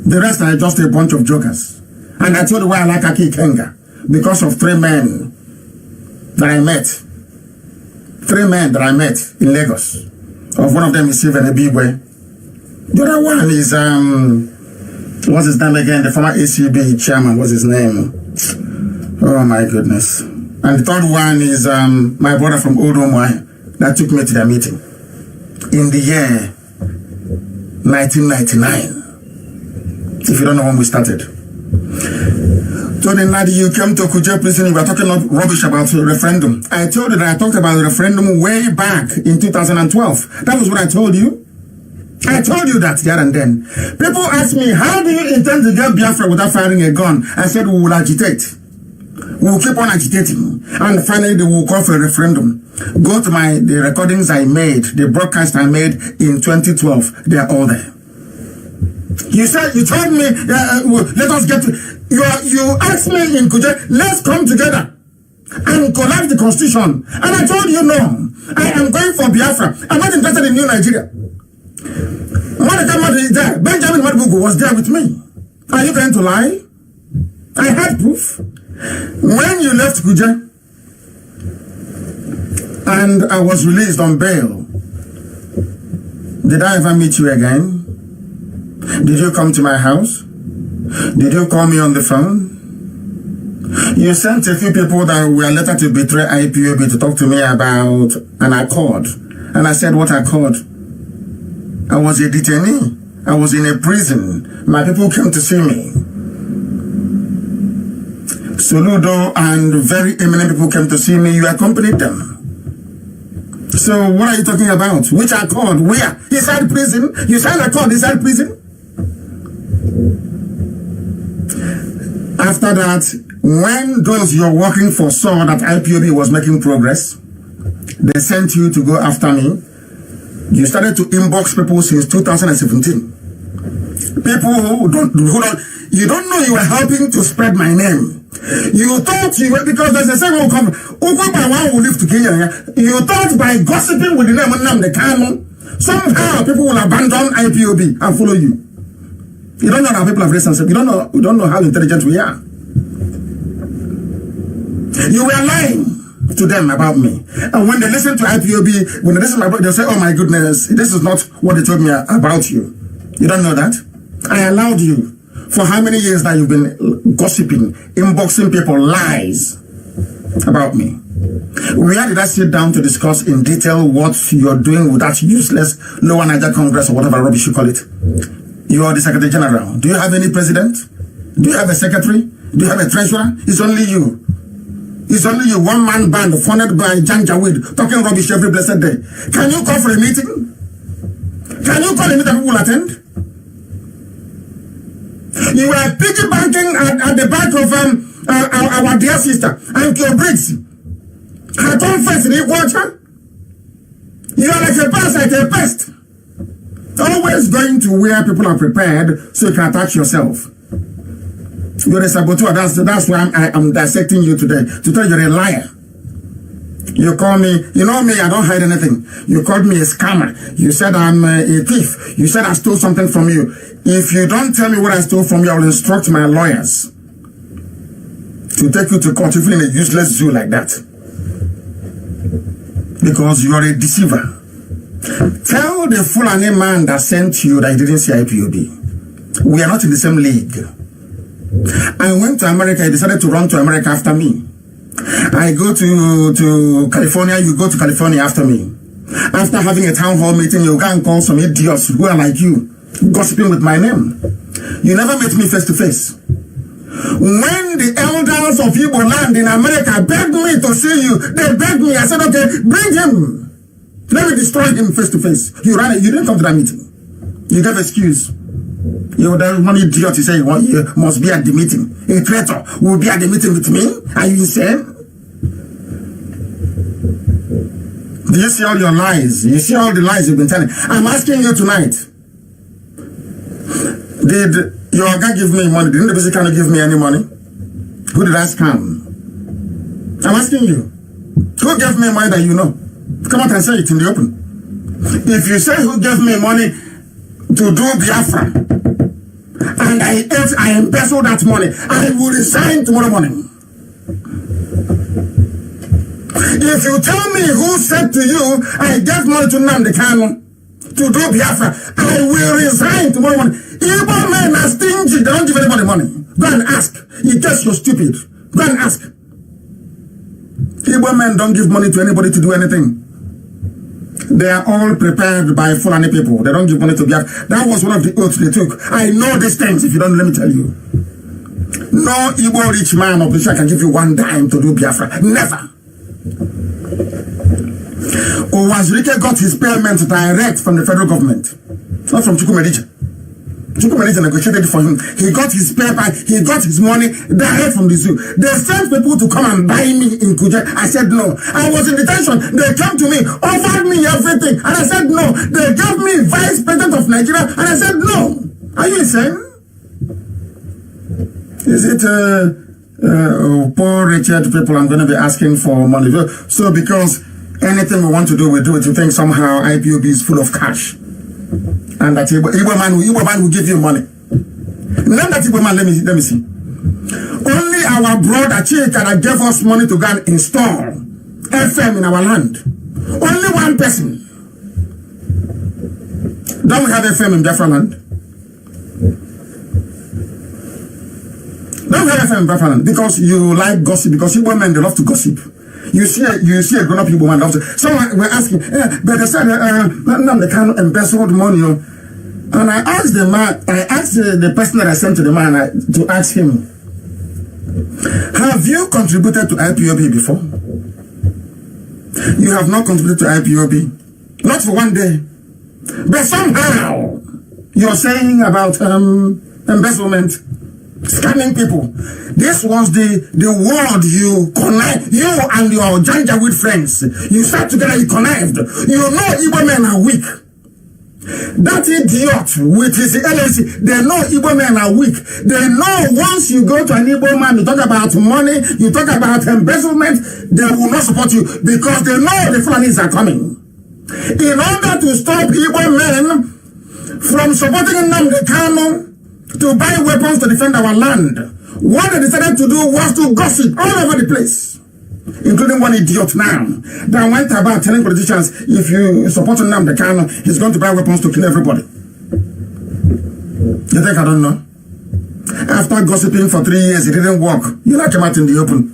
The rest are just a bunch of jokers. And I told you why I like Aki Kenga. Because of 3 men that I met 3 men that I met in Lagos. Of one of them is Stephen Ebigwe. The other one is what's his name again? The former ACB chairman. What's his name? Oh my goodness. And the third one is my brother from Odomai that took me to the meeting in the year 1999. If you don't know when we started. Tony Nadi, you came to Kuje prison, you were talking rubbish about the referendum. I told you that I talked about the referendum way back in 2012. That was what I told you. I told you that there and then. People ask me, how do you intend to get Biafra without firing a gun? I said, we will agitate. We will keep on agitating. And finally, they will call for a referendum. Go to the recordings I made, the broadcast I made in 2012. They are all there. You told me, let us get to, you asked me in Kuje, let's come together and collapse the constitution. And I told you, no, I am going for Biafra. I'm not interested in New Nigeria. Monica Madu is there. Benjamin Madubugu was there with me. Are you going to lie? I had proof. When you left Kuje and I was released on bail, did I ever meet you again? Did you come to my house? Did you call me on the phone? You sent a few people that were later to betray IPOB to talk to me about an accord. And I said, what accord? I was a detainee. I was in a prison. My people came to see me. Soludo and very eminent people came to see me. You accompanied them. So what are you talking about? Which accord? Where? Inside prison? You signed accord inside prison? After that, when those you're working for saw that IPOB was making progress, they sent you to go after me. You started to inbox people since 2017. People who don't, you don't know you were helping to spread my name. You thought you were, because there's a second come, who live to Kenya. You thought by gossiping with the name of Nnamdi Kanu, somehow people will abandon IPOB and follow you. You don't know how people have relationship. You don't know how intelligent we are. You were lying to them about me. And when they listen to IPOB, when they listen to my book, they'll say, oh my goodness, this is not what they told me about you. You don't know that? I allowed you. For how many years now you've been gossiping, inboxing people lies about me? Where did I sit down to discuss in detail what you're doing with that useless Lower Niger Congress or whatever rubbish you call it? You are the Secretary General. Do you have any president? Do you have a secretary? Do you have a treasurer? It's only you. It's only you, one-man band funded by Jan Jawid, talking rubbish every blessed day. Can you call for a meeting? Can you call a meeting people will attend? You were piggy banking at the back of our dear sister, Ankyo Briggs. Her own face in the water. You are like a parasite, a pest. Always going to where people are prepared so you can attach yourself. You're a saboteur. That's why I'm dissecting you today. To tell you're a liar. You call me, you know me, I don't hide anything. You called me a scammer. You said I'm a thief. You said I stole something from you. If you don't tell me what I stole from you, I will instruct my lawyers to take you to court even in a useless zoo like that. Because you are a deceiver. Tell the Fulani man that sent you that he didn't see IPOB. We are not in the same league. I went to America. He decided to run to America after me. I go to California. You go to California after me. After having a town hall meeting, you go and call some idiots who are like you, gossiping with my name. You never met me face to face. When the elders of Igbo land in America begged me to see you, they begged me. I said, okay, bring him. Let me destroy him face to face. You didn't come to that meeting. You gave excuse. You that one idiot you say you must be at the meeting. A traitor will be at the meeting with me? Are you insane? Do you see all your lies? You see all the lies you've been telling? I'm asking you tonight. Did your guy give me money? Didn't the basic kind of give me any money? Who did I scam? I'm asking you. Who gave me money that you know? Come out and say it in the open. If you say who gave me money to do Biafra, and I embezzle that money, I will resign tomorrow morning. If you tell me who said to you, I gave money to Nnamdi Kanu to do Biafra, I will resign tomorrow morning. Igbo men are stingy, they don't give anybody money. Go and ask. In case you're stupid, go and ask. Igbo men don't give money to anybody to do anything. They are all prepared by Fulani people. They don't give money to Biafra. That was one of the oaths they took. I know these things. If you don't, let me tell you. No Igbo rich man of the can give you one dime to do Biafra. Never. Owazirike got his payment direct from the federal government, not from Chukwuemedije. Chukwuemedije negotiated for him. He got his paper, he got his money direct from the zoo. They sent people to come and buy me in Kuje. I said no. I was in detention. They came to me, offered me everything, and I said no. They gave me vice president of Nigeria, and I said no. Are you insane? Is it poor Richard people I'm going to be asking for money? So because anything we want to do, we do it. You think somehow IPOB is full of cash, and that Igbo man will give you money. Not that Igbo man. Let me see. Only our brother Chika that gave us money to go and install FM in our land. Only one person. Don't we have FM in Biafra land? Don't we have FM in Biafra land? Because you like gossip. Because Igbo men, they love to gossip. You see a grown-up Igbo man loves it. Someone were asking, but they said, Nnamdi Kanu embezzled money. And I asked the man, the person that I sent to the man to ask him, have you contributed to IPOB before? You have not contributed to IPOB. Not for one day. But somehow, you're saying about embezzlement, scamming people. This was the word you connived, you and your Janjaweed friends. You sat together, you connived. You know Igbo men are weak. That idiot with his LLC, they know Igbo men are weak. They know once you go to an Igbo man, you talk about money, you talk about embezzlement, they will not support you because they know the Fulanis are coming. In order to stop Igbo men from supporting Nnamdi Kanu to buy weapons to defend our land, what they decided to do was to gossip all over the place, including one idiot now that went about telling politicians, if you support Nnamdi Kanu, he's going to buy weapons to kill everybody. You think I don't know? After gossiping for 3 years, it didn't work. You now came out in the open.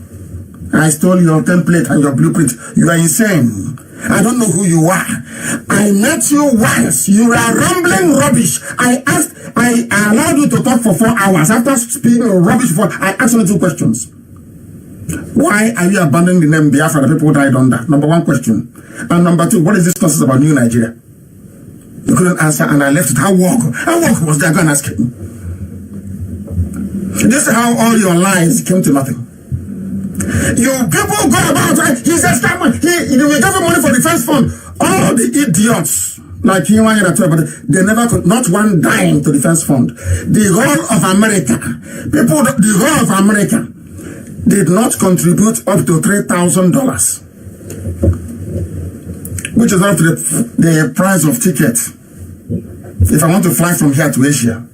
I stole your template and your blueprint. You are insane. I don't know who you are. I met you once. You are rambling rubbish. I allowed you to talk for 4 hours. After speaking rubbish I asked you 2 questions. Why are you abandoning the name Biafra the people died under? Number 1 question. And number 2, what is this nonsense about New Nigeria? You couldn't answer and I left it. How work was there? Go and ask him. This is how all your lies came to nothing. You people go about, he's a scammer. We gave him money for the defense fund. All the idiots like him, they never could, not one dime to defense fund. The whole of America, the whole of America did not contribute up to $3,000, which is not the price of ticket. If I want to fly from here to Asia,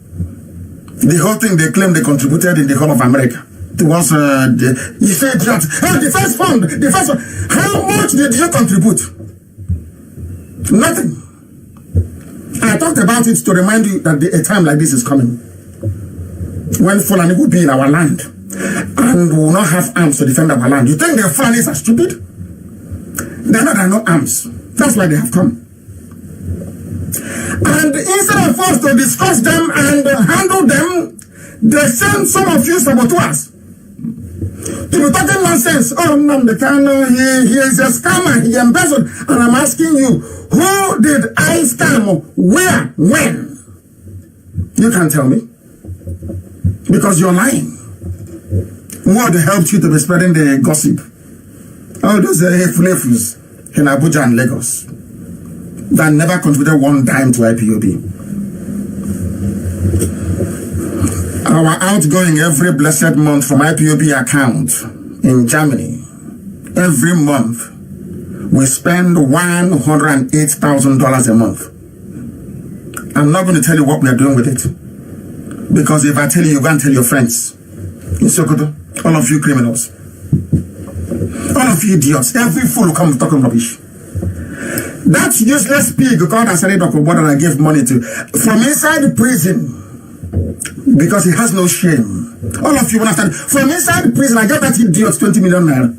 the whole thing they claim they contributed in the whole of America. Towards you said that defense fund. How much did you contribute? Nothing. I talked about it to remind you that a time like this is coming when Fulani will be in our land and will not have arms to defend our land. You think the Fulanis are stupid? They know there are no arms. That's why they have come. And instead of us to discuss them and handle them, they send some of you saboteurs to be talking nonsense. Oh, Nnamdi Kanu, he is a scammer, he embezzled. And I'm asking you, who did I scam? Where? When? You can't tell me. Because you're lying. What helped you to be spreading the gossip? All those flavors in Abuja and Lagos that never contributed one dime to IPOB. Our outgoing every blessed month from IPOB account in Germany, every month, we spend $108,000 a month. I'm not going to tell you what we are doing with it. Because if I tell you, you're going to tell your friends in Sokoto, all of you criminals. All of you idiots, every fool will come talking rubbish. That useless pig called Asari Dokobo that I gave money to from inside the prison because he has no shame. All of you understand. From inside the prison, I gave that idiot 20 million naira.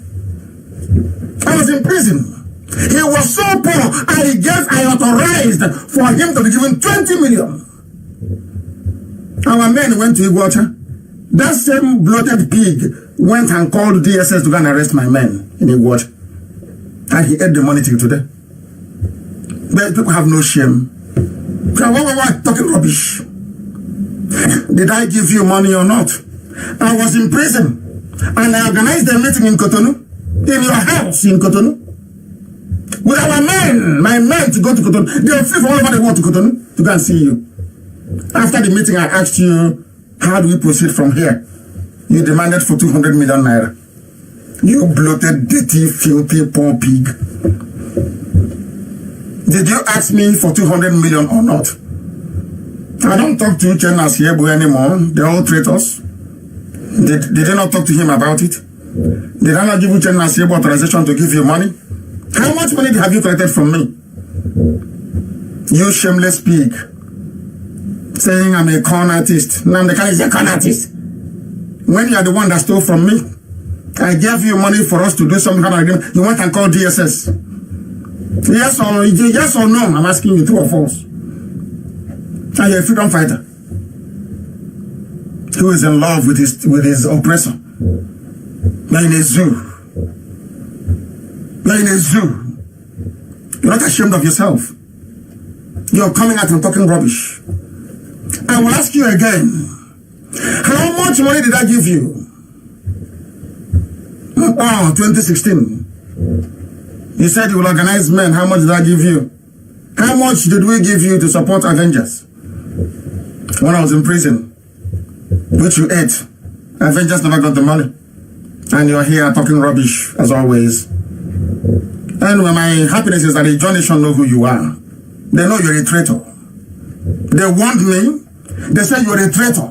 I was in prison. He was so poor, I authorized for him to be given 20 million. Our men went to Iguacha. That same bloated pig went and called DSS to go and arrest my men in Iguacha. And he ate the money till today. But people have no shame. Why talking rubbish? Did I give you money or not? I was in prison and I organized a meeting in Cotonou, in your house in Cotonou, with our men, my men to go to Cotonou. They will flee from all over the world to Cotonou to go and see you. After the meeting, I asked you, how do we proceed from here? You demanded for 200 million naira. You bloated, dirty, filthy, poor pig. Did you ask me for 200 million or not? I don't talk to Uchenna Asiegbu anymore. They're all traitors. Did you not talk to him about it? Did I not give Uchenna Asiegbu authorization to give you money? How much money have you collected from me? You shameless pig. Saying I'm a con artist. Nnamdi is a con artist. When you are the one that stole from me, I gave you money for us to do some kind of agreement. You went and called DSS. Yes or no? I'm asking you, true or false? Are you a freedom fighter who is in love with his oppressor? You're in a zoo. You're in a zoo. You're not ashamed of yourself. You're coming out and talking rubbish. I will ask you again. How much money did I give you? 2016. You said you will organize men. How much did I give you? How much did we give you to support Avengers? When I was in prison, which you ate. Avengers never got the money. And you're here talking rubbish, as always. Anyway, my happiness is that the John Nation know who you are. They know you're a traitor. They warned me. They said you're a traitor.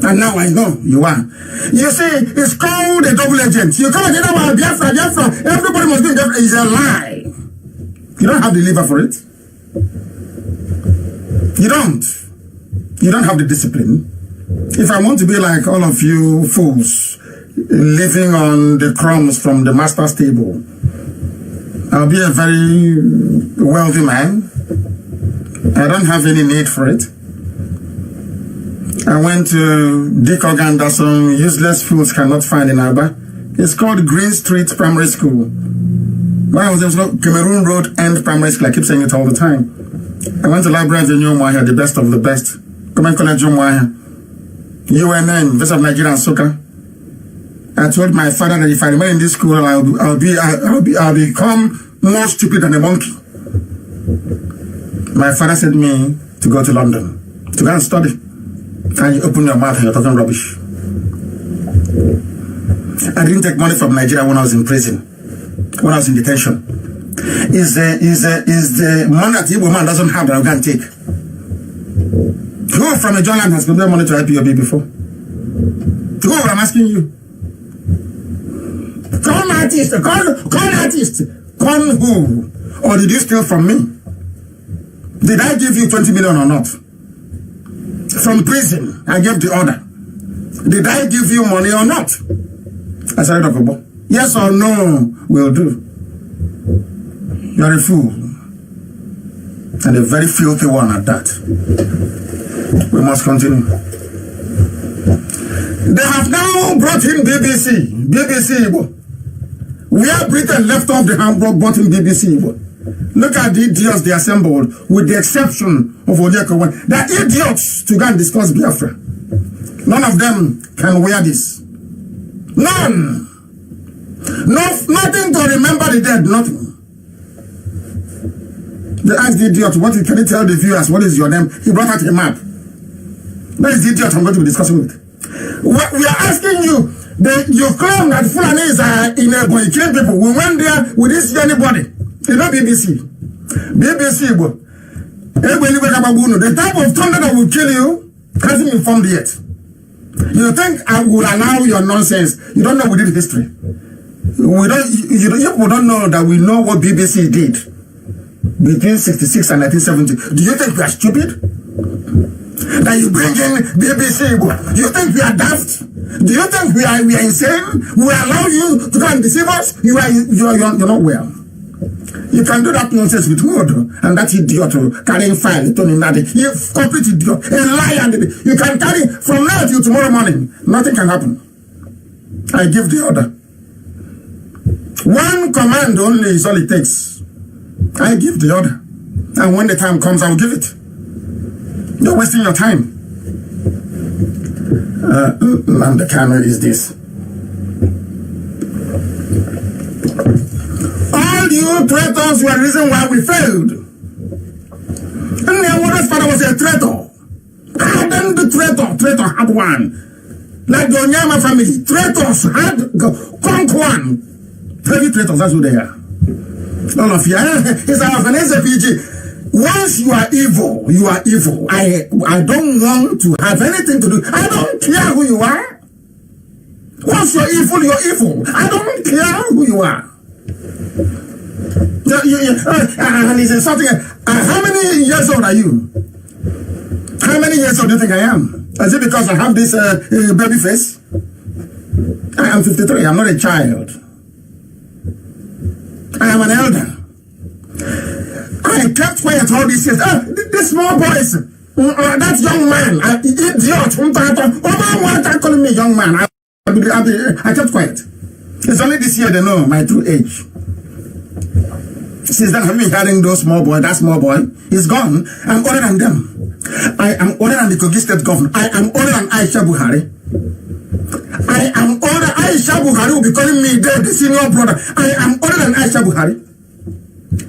And now I know you are. You see, it's called a double agent. You come and say, no, Biafra. Everybody must be Biafra. It's a lie. You don't have the liver for it. You don't. You don't have the discipline. If I want to be like all of you fools, living on the crumbs from the master's table, I'll be a very wealthy man. I don't have any need for it. I went to Dick Oganda, some useless fools cannot find in Aba. It's called Green Street Primary School. When I was in Cameroon Road End Primary School, I keep saying it all the time. I went to Library of Umuahia, the best of the best. Common College Umuahia. UNN, University of Nigeria and Soka. I told my father that if I remain in this school, I'll become more stupid than a monkey. My father sent me to go to London to go and study. And you open your mouth and you're talking rubbish. I didn't take money from Nigeria when I was in prison, when I was in detention. Is the money that the Igbo man doesn't have that I can take? Who from a John Land has given money to IPOB before? Who? I'm asking you. Con artist. Con who? Or did you steal from me? Did I give you 20 million or not? From prison, I gave the order. Did I give you money or not? I said, yes or no will do. You're a fool. And a very filthy one at that. We must continue. They have now brought in BBC. BBC Igbo. Where Britain left off, they have brought in BBC Igbo. Look at the idiots they assembled, with the exception of Onyeka. They're idiots to go and discuss Biafra. None of them can wear this. None. Nothing to remember the dead, nothing. They asked the idiot, can you tell the viewers, what is your name? He brought out a map. That is the idiot I'm going to be discussing with. We are asking you, you claim that Fulanis are in a boy killing people. We went there, we didn't see anybody. You know BBC. BBC, the type of thunder that will kill you hasn't been formed yet. You think I will allow your nonsense? You don't know we did history. You don't know that we know what BBC did between 66 and 1970. Do you think we are stupid? That you bring in BBC? You think we are daft? Do you think we are insane? We allow you to come and deceive us? You're not well. You can do that nonsense with Modo and that idiot carrying file, Tony Nadi. You complete idiot, a liar. You can carry from now till tomorrow morning. Nothing can happen. I give the order. One command only is all it takes. I give the order. And when the time comes, I'll give it. You're wasting your time. Nnamdi Kanu is this. All you traitors were the reason why we failed. And their mother's father was a traitor. Adam the traitor had one. Like the Onyama family, traitors had conquer one. Heavy traitors, that's who they are. All of you. It's our SPG. Once you are evil, you are evil. I don't want to have anything to do. I don't care who you are. Once you're evil, you're evil. I don't care who you are. And he's insulting. How many years old are you? How many years old do you think I am? Is it because I have this baby face? I am 53. I'm not a child. I am an elder. I kept quiet all these years. This small boys, that young man, idiot, calling me young man. I kept quiet. It's only this year they know my true age. Since then, I've been hearing those small boy, that small boy is gone. I'm older than them. I am older than the Kogi State governor. I am older than Aisha Buhari. I am older. Aisha Buhari will be calling me the senior brother. I am older than Aisha Buhari.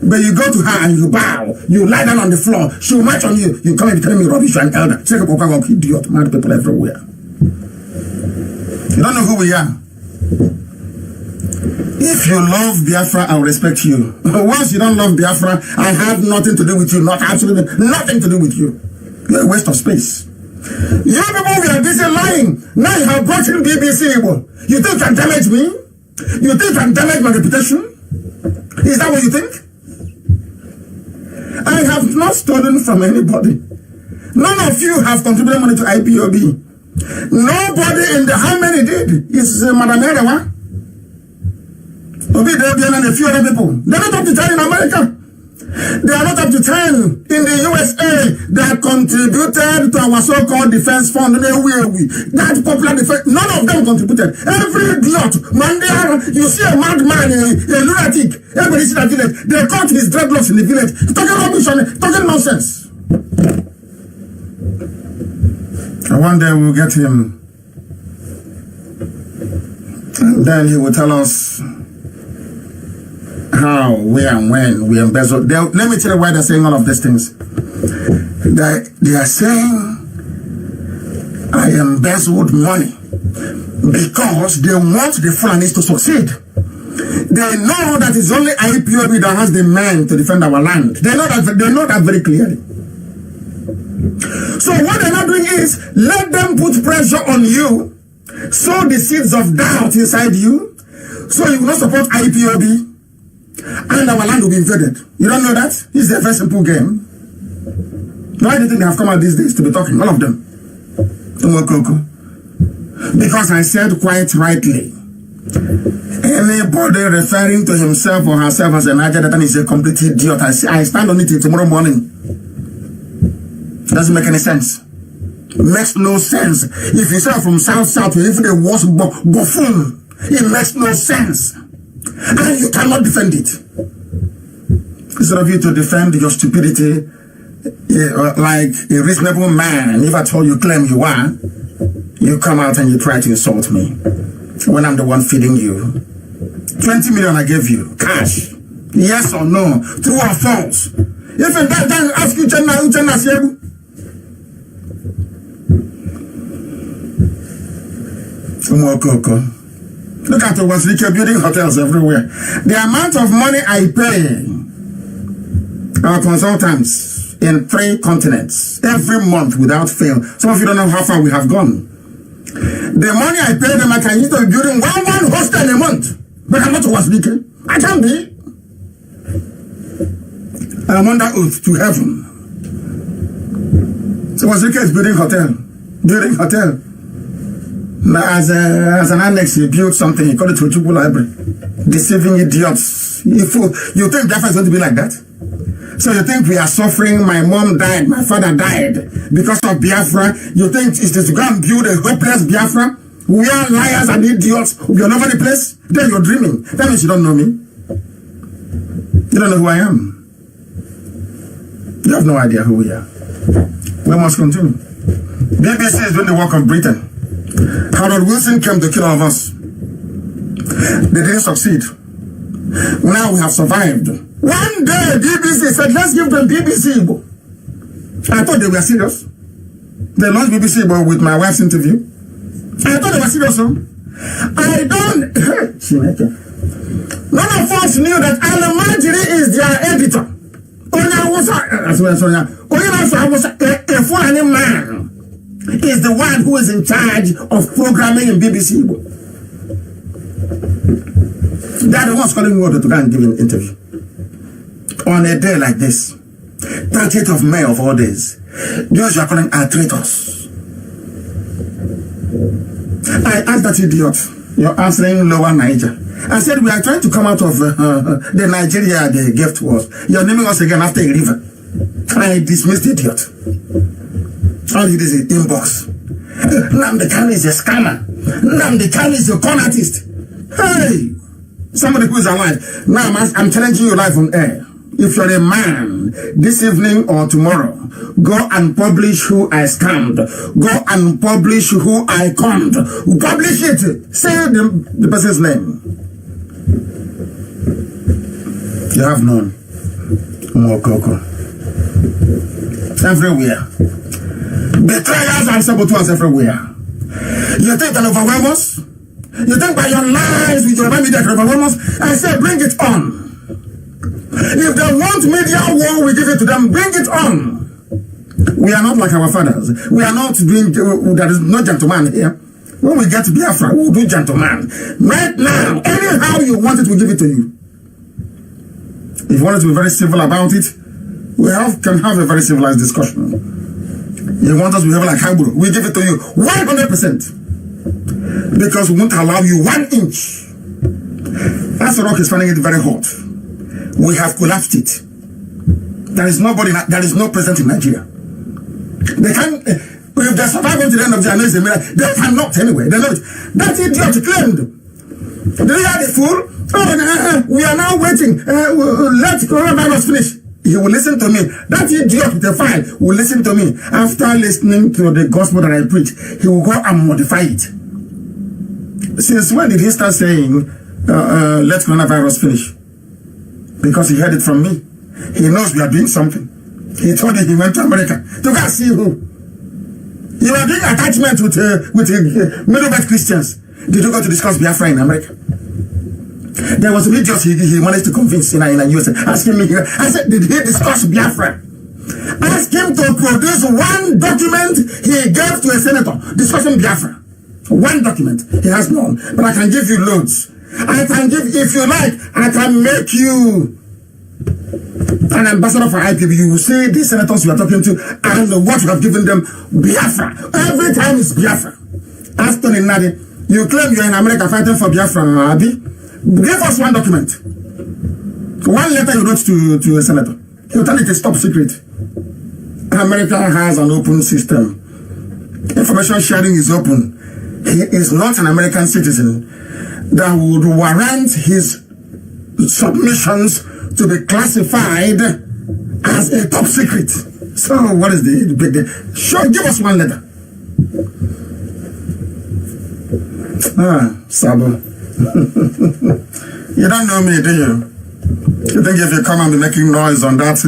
But you go to her and you bow. You lie down on the floor. She'll march on you. You come and be telling me rubbish. You're an elder. Idiot. Mad people everywhere. You don't know who we are. If you love Biafra, I'll respect you. Once you don't love Biafra, I have nothing to do with you. Not absolutely nothing to do with you. You're a waste of space. You people, we are busy lying. Now you have brought in BBC. You think you can damage me? You think you can damage my reputation? Is that what you think? I have not stolen from anybody. None of you have contributed money to IPOB. Nobody in the how many did? It's Madam Erewa. Obi Debian and a few other people. They're not up to 10 in America. They are not up to 10 in the USA that contributed to our so-called defense fund. That popular defense, none of them contributed. Every idiot, you see a madman, a lunatic, everybody see that village. They caught his dreadlocks in the village. Talking rubbish on it, talking nonsense. And one day we'll get him. And then he will tell us how, where, and when we embezzled. Let me tell you why they're saying all of these things. They are saying I embezzled money because they want the Fulanis to succeed. They know that it's only IPOB that has the men to defend our land. They know that very clearly. So what they're not doing is let them put pressure on you, sow the seeds of doubt inside you, so you will not support IPOB. And our land will be invaded. You don't know that? It's a very simple game. Why do you think they have come out these days to be talking? All of them. Because I said quite rightly, anybody referring to himself or herself as an agenda is a complete idiot. I stand on it till tomorrow morning. Doesn't make any sense. Makes no sense. If you say from south, even the worst buffoon, it makes no sense. And you cannot defend it. Instead of you to defend your stupidity like a reasonable man, if at all you claim you are, you come out and you try to insult me when I'm the one feeding you. 20 million I gave you, cash. Yes or no? True or false? If in that time ask you, look at the ones which are building hotels everywhere. The amount of money I pay our consultants in 3 continents every month without fail. Some of you don't know how far we have gone. The money I pay them, I can use to building one hostel a month. But I'm not over speaking. I can't be. I'm under oath to heaven. So Wazirike is building hotel. Now, as an annex, he built something. He called it Ojukwu Library. Deceiving idiots. You think Biafra is going to be like that? So you think we are suffering? My mom died. My father died because of Biafra. You think it's to go and build a hopeless Biafra? We are liars and idiots. We are all over the place. Then you're dreaming. That means you don't know me. You don't know who I am. You have no idea who we are. We must continue. BBC is doing the work of Britain. Harold Wilson came to kill all of us. They didn't succeed. Now we have survived. One day, BBC said, let's give them BBC Igbo. I thought they were serious. They launched BBC Igbo with my wife's interview. I thought they were serious. I don't... None of us knew that Alamajiri is their editor. A man is the one who is in charge of programming in BBC Igbo. They are the ones calling me to go and give an interview. On a day like this, 30th of May of all days, those you are calling are traitors. I asked that idiot, you're answering Lower Niger. I said, we are trying to come out of the Nigeria they gave to us. You're naming us again after a river. I dismissed the idiot. All he did is inbox. Nnamdi Kanu is a scammer. Nnamdi Kanu is a con artist. Hey! Somebody who is alive. Now I'm challenging you live on air. If you're a man, this evening or tomorrow, go and publish who I scammed. Go and publish who I conned. Publish it. Say the person's name. You have none. Mokoko. Everywhere. Betrayers and saboteurs everywhere. You think they'll overwhelm us? You think by your lies with your media can overwhelm us? I say bring it on. If they want media war, we give it to them. Bring it on. We are not like our fathers. We are not doing, there is no gentleman here. When we get to Biafra, we'll do gentleman. Right now, anyhow you want it, we'll give it to you. If you want to be very civil about it, we can have a very civilized discussion. You want us to behave like Haburu, we give it to you 100%. Because we won't allow you 1 inch. As the rock is finding it very hot. We have collapsed it. There is no president in Nigeria. They can't, if they survive until the end of the announcement, they cannot anyway. They know it. That idiot claimed. Did you hear the fool? Oh, we are now waiting. Let coronavirus finish. He will listen to me. That idiot with the file will listen to me. After listening to the gospel that I preach, he will go and modify it. Since when did he start saying, let coronavirus finish? Because he heard it from me. He knows we are doing something. He told me he went to America to go see who. You are doing attachment with Middle Belt Christians. Did you go to discuss Biafra in America? There was a video he managed to convince in USA. Asking me here. I said, did he discuss Biafra? Ask him to produce 1 document he gave to a senator discussing Biafra. 1 document. He has none. But I can give you loads. I can give, if you like, I can make you an ambassador for IPB. You will see the senators you are talking to and what you have given them. Biafra. Every time it's Biafra. Ask Tony Nadi, you claim you're in America fighting for Biafra, Abi. Give us 1 document. 1 letter you wrote to a senator. He'll tell it is top secret. America has an open system. Information sharing is open. He is not an American citizen that would warrant his submissions to be classified as a top secret. So what is the big deal? Sure, give us 1 letter. Sabo. You don't know me, do you? You think if you come and be making noise on that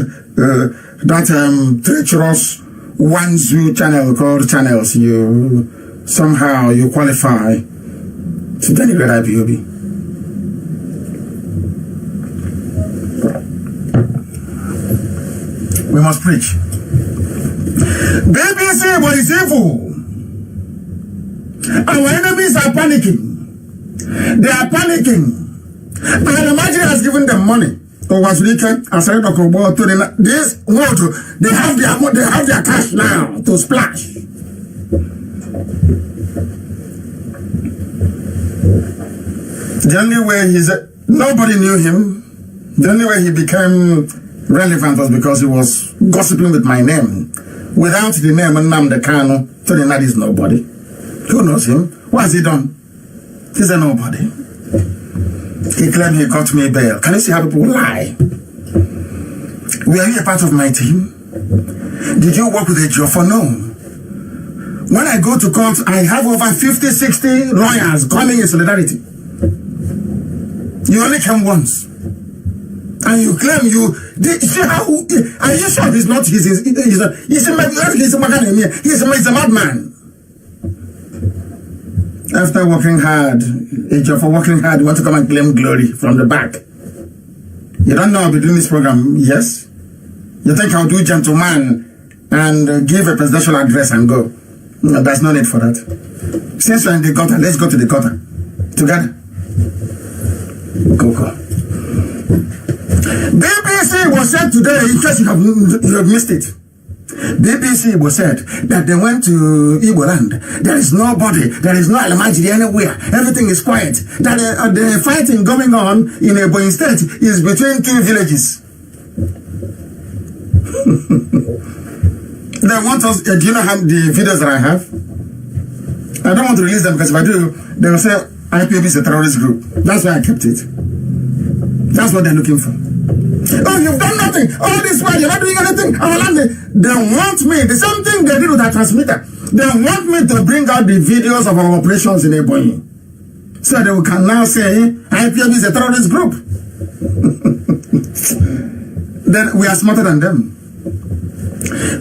treacherous One Zoo channel called Channels, you somehow you qualify to denigrate IPOB? We must preach. BBC, what is evil? Our enemies are panicking. They are panicking. And imagine has given them money. Or was weekend and said, this water, they have their cash now to splash. The only way nobody knew him. The only way he became relevant was because he was gossiping with my name. Without the name Nnamdi Kanu, that is nobody. Who knows him? What has he done? He's a nobody. He claimed he got me bail. Can you see how people lie? Were you a part of my team? Did you work with a Joe for no? When I go to court, I have over 50, 60 lawyers coming in solidarity. You only came once. And you claim see how, are you sure he's not, he's a madman. After working hard, a job for working hard, you want to come and claim glory from the back. You don't know I'll be doing this program, yes? You think I'll do gentleman and give a presidential address and go? No, there's no need for that. Since we're in the gutter, let's go to the gutter. Together. Go. BBC was said today, in case you have missed it. BBC was said that they went to Igbo land. There is nobody, there is no Alamajiri anywhere. Everything is quiet. That the fighting going on in Ebonyi State is between two villages. They want us, do you know how the videos that I have? I don't want to release them because if I do, they will say IPOB is a terrorist group. That's why I kept it. That's what they're looking for. Oh, you've done nothing. All this while you're not doing anything. They want me. The same thing they did with our transmitter. They want me to bring out the videos of our operations in Ebonyi. So they can now say IPOB is a terrorist group. Then we are smarter than them.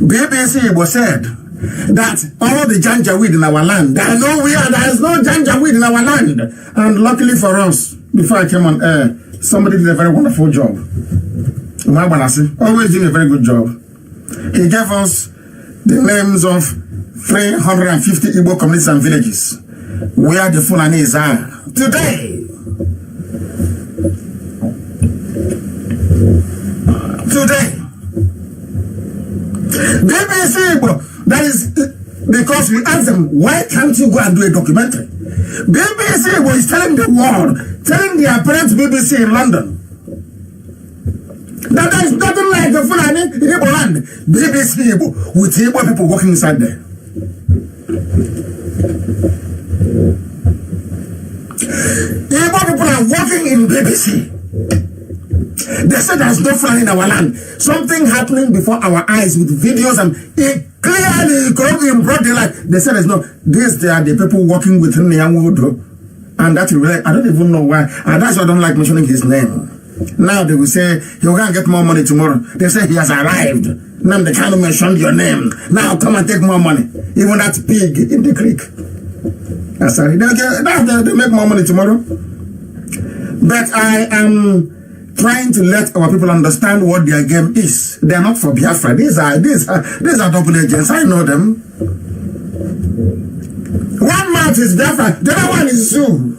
BBC was said that all the janjaweed in our land, there is no janjaweed in our land. And luckily for us, before I came on air, somebody did a very wonderful job. Always doing a very good job. He gave us the names of 350 Igbo communities and villages where the Fulanis are today. BBC Igbo, that is because we asked them, why can't you go and do a documentary? BBC Igbo is telling the world, telling their parents BBC in London, that there is nothing like the Fulani in Igbo land. BBC Igbo, with Igbo people working inside there. Igbo people are working in BBC. They said there's no Fulani in our land. Something happening before our eyes with videos and it clearly in broad daylight. They said there's no. They are the people working with Nyanwodo. And that really, I don't even know why. And that's why I don't like mentioning his name. Now they will say he'll go and get more money tomorrow. They say he has arrived. Now they can't mention your name. Now come and take more money. Even that pig in the creek. Sorry, they make more money tomorrow. But I am trying to let our people understand what their game is. They are not for Biafra. These are double agents. I know them. One mouth is Biafra, the other one is Zoo.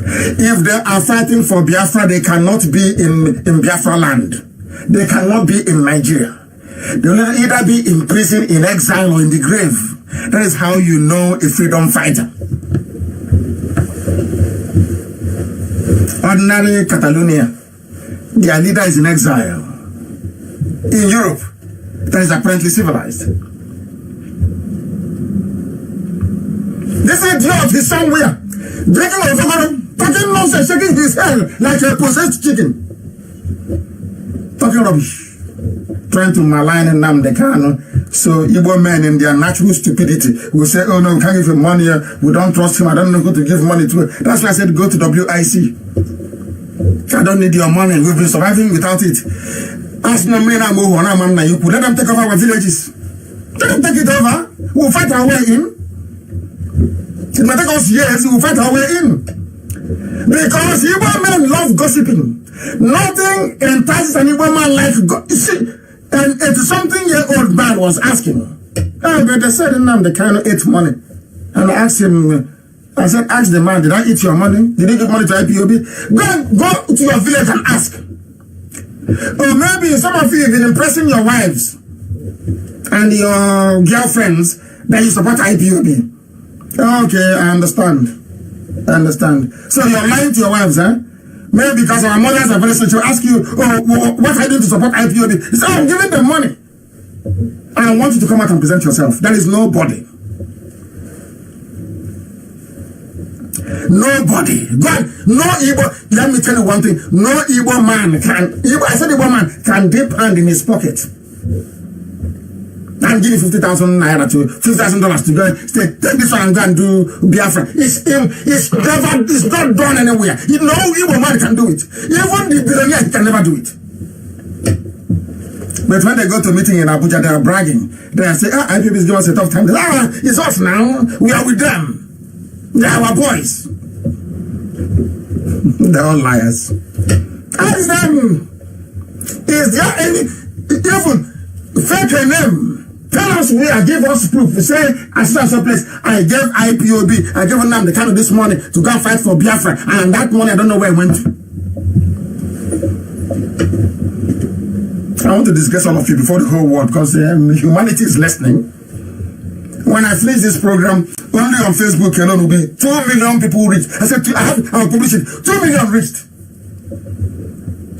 If they are fighting for Biafra, they cannot be in Biafra land. They cannot be in Nigeria. They will either be in prison, in exile, or in the grave. That is how you know a freedom fighter. Ordinary Catalonia, their leader is in exile. In Europe, that is apparently civilized. This idiot is somewhere, drinking alcohol, talking nonsense, shaking his head like a possessed chicken. Talking rubbish. Trying to malign Nnamdi Kanu. So Igbo men in their natural stupidity will say, oh no, we can't give him money, we don't trust him, I don't know who to give money to. That's why I said go to WIC. I don't need your money, we've been surviving without it. Ask no men, let them take over our villages. Let them take it over, we'll fight our way in. It may take us years, we'll fight our way in. Because Igbo men love gossiping. Nothing entices an Igbo man like gossip. And a something-year-old man was asking, but they said Nnamdi Kanu ate money. And I asked him, I said, ask the man, did I eat your money? Did you give money to IPOB? Go to your village and ask. Or maybe some of you have been impressing your wives and your girlfriends that you support IPOB. Okay, I understand. So you're lying to your wives, eh? Maybe because our mothers are very social, ask you, oh, what are you doing to support IPOB? You say, oh, I'm giving them money. And I want you to come out and present yourself. There is nobody. Nobody. God, no Igbo. Let me tell you one thing. No Igbo man can dip hand in his pocket and give you 50,000 naira to $50,000 to go stay. Take this one and go and do Biafra. It's not done anywhere. No Igbo man can do it. Even the billionaire can never do it. But when they go to a meeting in Abuja, they are bragging. They say, IPOB is giving us a tough time. It's us now. We are with them. They are our boys. They're all liars. Ask them. Is there any even fake name? Tell us where. Give us proof. Say, I saw some place. I gave IPOB. I gave them the kind of this money to go fight for Biafra, and that money I don't know where it went to. I want to discuss all of you before the whole world, because humanity is listening. When I finish this program, only on Facebook alone will be 2 million people reached. I said, I'll publish it. 2 million reached.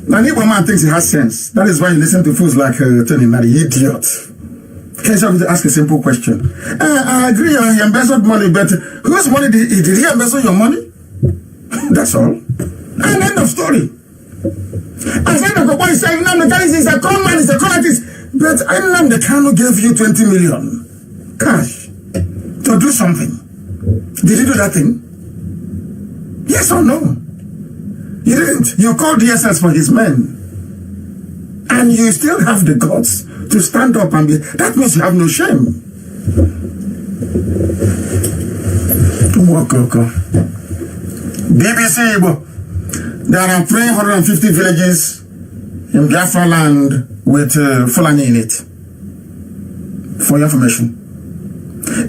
Now, Igbo man thinks he has sense. That is why you listen to fools like Tony Nari, idiot. Can you ask a simple question? I agree, he embezzled money, but whose money did he embezzle your money? That's all. And end of story. I said the boy is saying, Nnamdi Kanu is a con man, he's a collectist. But Nnamdi Kanu gave you 20 million cash to do something. Did you do that thing? Yes or no? You didn't. You called DSS for his men. And you still have the guts to stand up and be. That means you have no shame. BBC Igbo. There are 350 villages in Biafra land with Fulani in it. For your information.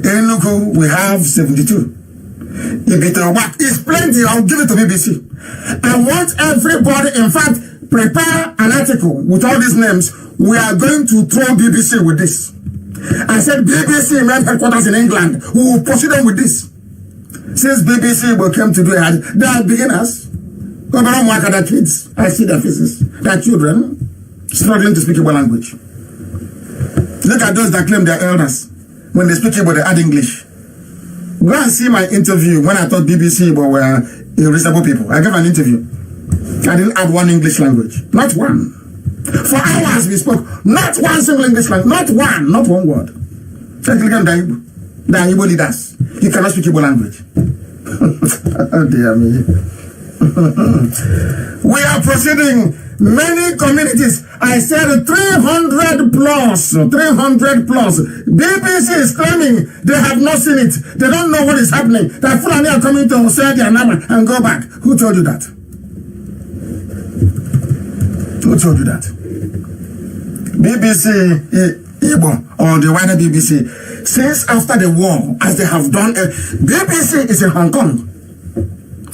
Enugu, we have 72. It's plenty. I'll give it to BBC. I want everybody, in fact, prepare an article with all these names. We are going to throw BBC with this. I said BBC main headquarters in England. We will proceed on with this. Since BBC will come to do it, they are beginners. Their kids. I see their faces. Their children struggling to speak Igbo language. Look at those that claim they're elders. When they speak Igbo, they add English. Go and see my interview when I thought BBC were irreasonable people. I gave an interview. I didn't add one English language. Not one. For hours we spoke. Not one single English language. Not one word. They are Igbo leaders. You cannot speak Igbo language. Oh dear me. We are proceeding. Many communities. I said 300 plus. BBC is claiming they have not seen it. They don't know what is happening. That Fulani are coming to say their number and go back. Who told you that? Who told you that? BBC Igbo or the wider BBC. Since after the war, as they have done, BBC is in Hong Kong.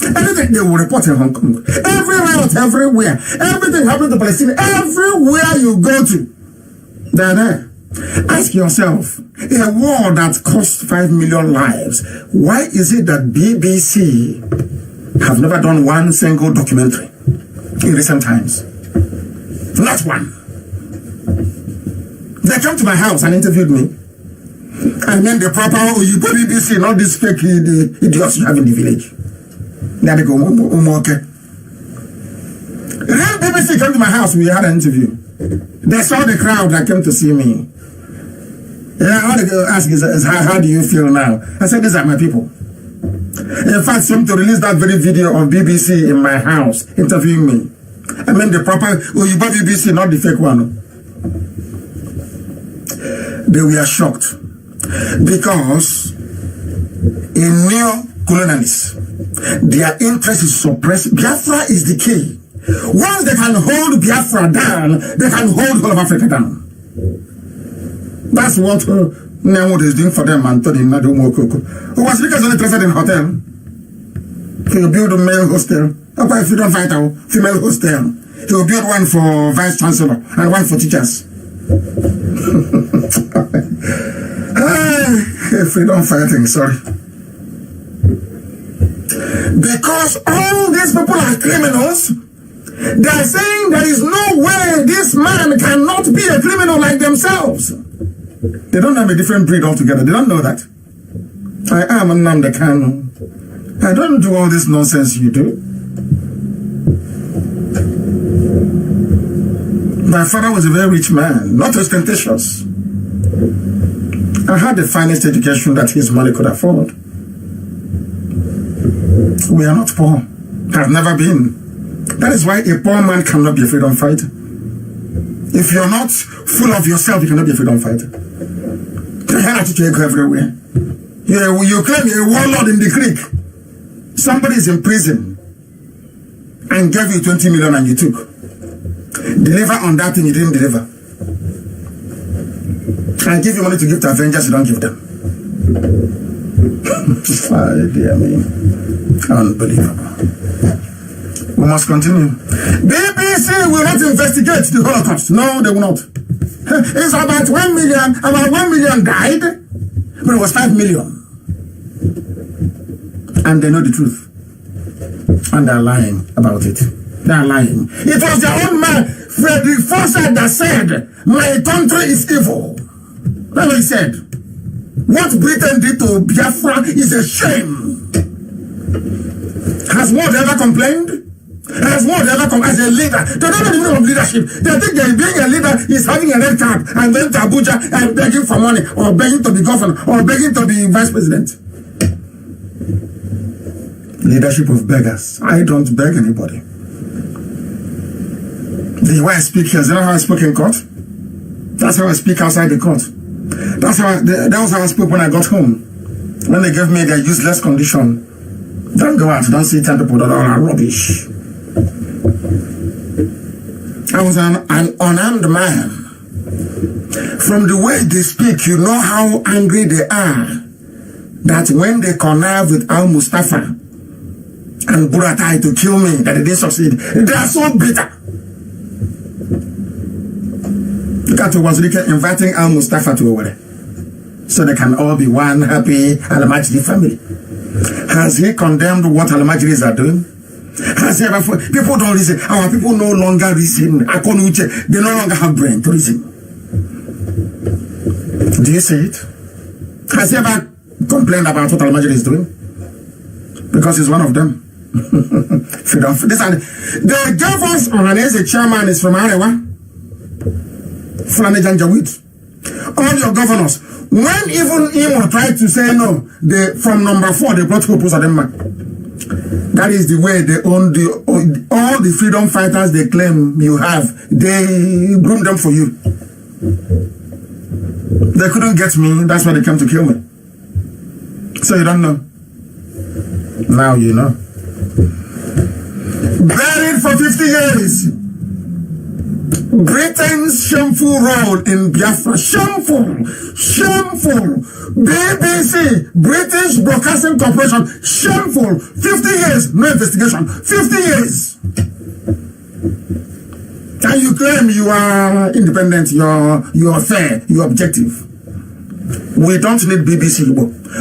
Everything they will report in Hong Kong. Every riot, everywhere. Everything happening to Palestine. Everywhere you go to, they're there. Ask yourself, a war that cost 5 million lives, why is it that BBC have never done one single documentary in recent times? Not one. They came to my house and interviewed me. I meant the proper BBC, not this fake idiots you have in the village. There they go, okay. When BBC came to my house, we had an interview. They saw the crowd that came to see me. Yeah, all they ask is how do you feel now? I said, these are my people. In fact, some to release that very video of BBC in my house interviewing me. I mean the proper BBC, not the fake one. They were shocked because in neo-colonialists, their interest is suppressed. Biafra is the key. Once they can hold Biafra down, they can hold all of Africa down. That's what Nemo is doing for them, Anthony Nadumokoko. Who was because only interested in hotel. He will build a male hostel. If you don't fight a female hostel, he will build one for vice chancellor and one for teachers. Freedom fighting, sorry. Because all these people are criminals, they are saying there is no way this man cannot be a criminal like themselves. They don't have a different breed altogether. They don't know that. I am Nnamdi Kanu. I don't do all this nonsense you do. My father was a very rich man, not ostentatious. I had the finest education that his money could afford. We are not poor. Have never been. That is why a poor man cannot be a freedom fighter. If you're not full of yourself, you cannot be a freedom fighter. You go everywhere. You claim you're a warlord in the creek. Somebody is in prison and gave you 20 million and you took. Deliver on that thing you didn't deliver. And give you money to give to Avengers, you don't give them. Dear me. Unbelievable. We must continue. BBC will not investigate the Holocaust. No, they will not. It's about 1 million. About 1 million died, but it was 5 million. And they know the truth. And they're lying about it. They're lying. It was their own man, Frederick Forsyth, that said, my country is evil. That's what he said. What Britain did to Biafra is a shame. Has one ever complained? Has one ever come as a leader? They don't know the meaning of leadership. They think that being a leader is having a red cap and going to Abuja and begging for money, or begging to be governor, or begging to be vice president. Leadership of beggars. I don't beg anybody. The way I speak here, is that how I spoke in court? That's how I speak outside the court. That was how I spoke when I got home. When they gave me their useless condition. Don't go out, don't see 10 people that are rubbish. I was an unarmed man. From the way they speak, you know how angry they are. That when they connive with Al Mustafa and Buratai to kill me, that they didn't succeed. They are so bitter. Look at Wazirika inviting Al Mustafa to Owerri, so they can all be one happy Al-Majri family. Has he condemned what Al-Majris are doing? Has he ever... People don't reason. Our people no longer reason. They no longer have brain to reason. Do you see it? Has he ever complained about what Al-Majri is doing? Because he's one of them. They gave us the chairman is from Arewa. Fulani Janjaweed. All your governors. When even Imo tried to say no, from number 4 they brought Hope Uzodimma. That is the way they own all the freedom fighters they claim you have. They groomed them for you. They couldn't get me. That's why they came to kill me. So you don't know. Now you know. Buried for 50 years. Britain's shameful role in Biafra. Shameful. Shameful. BBC, British Broadcasting Corporation. Shameful. 50 years. No investigation. 50 years. And you claim you are independent, you're fair, you're objective. We don't need BBC.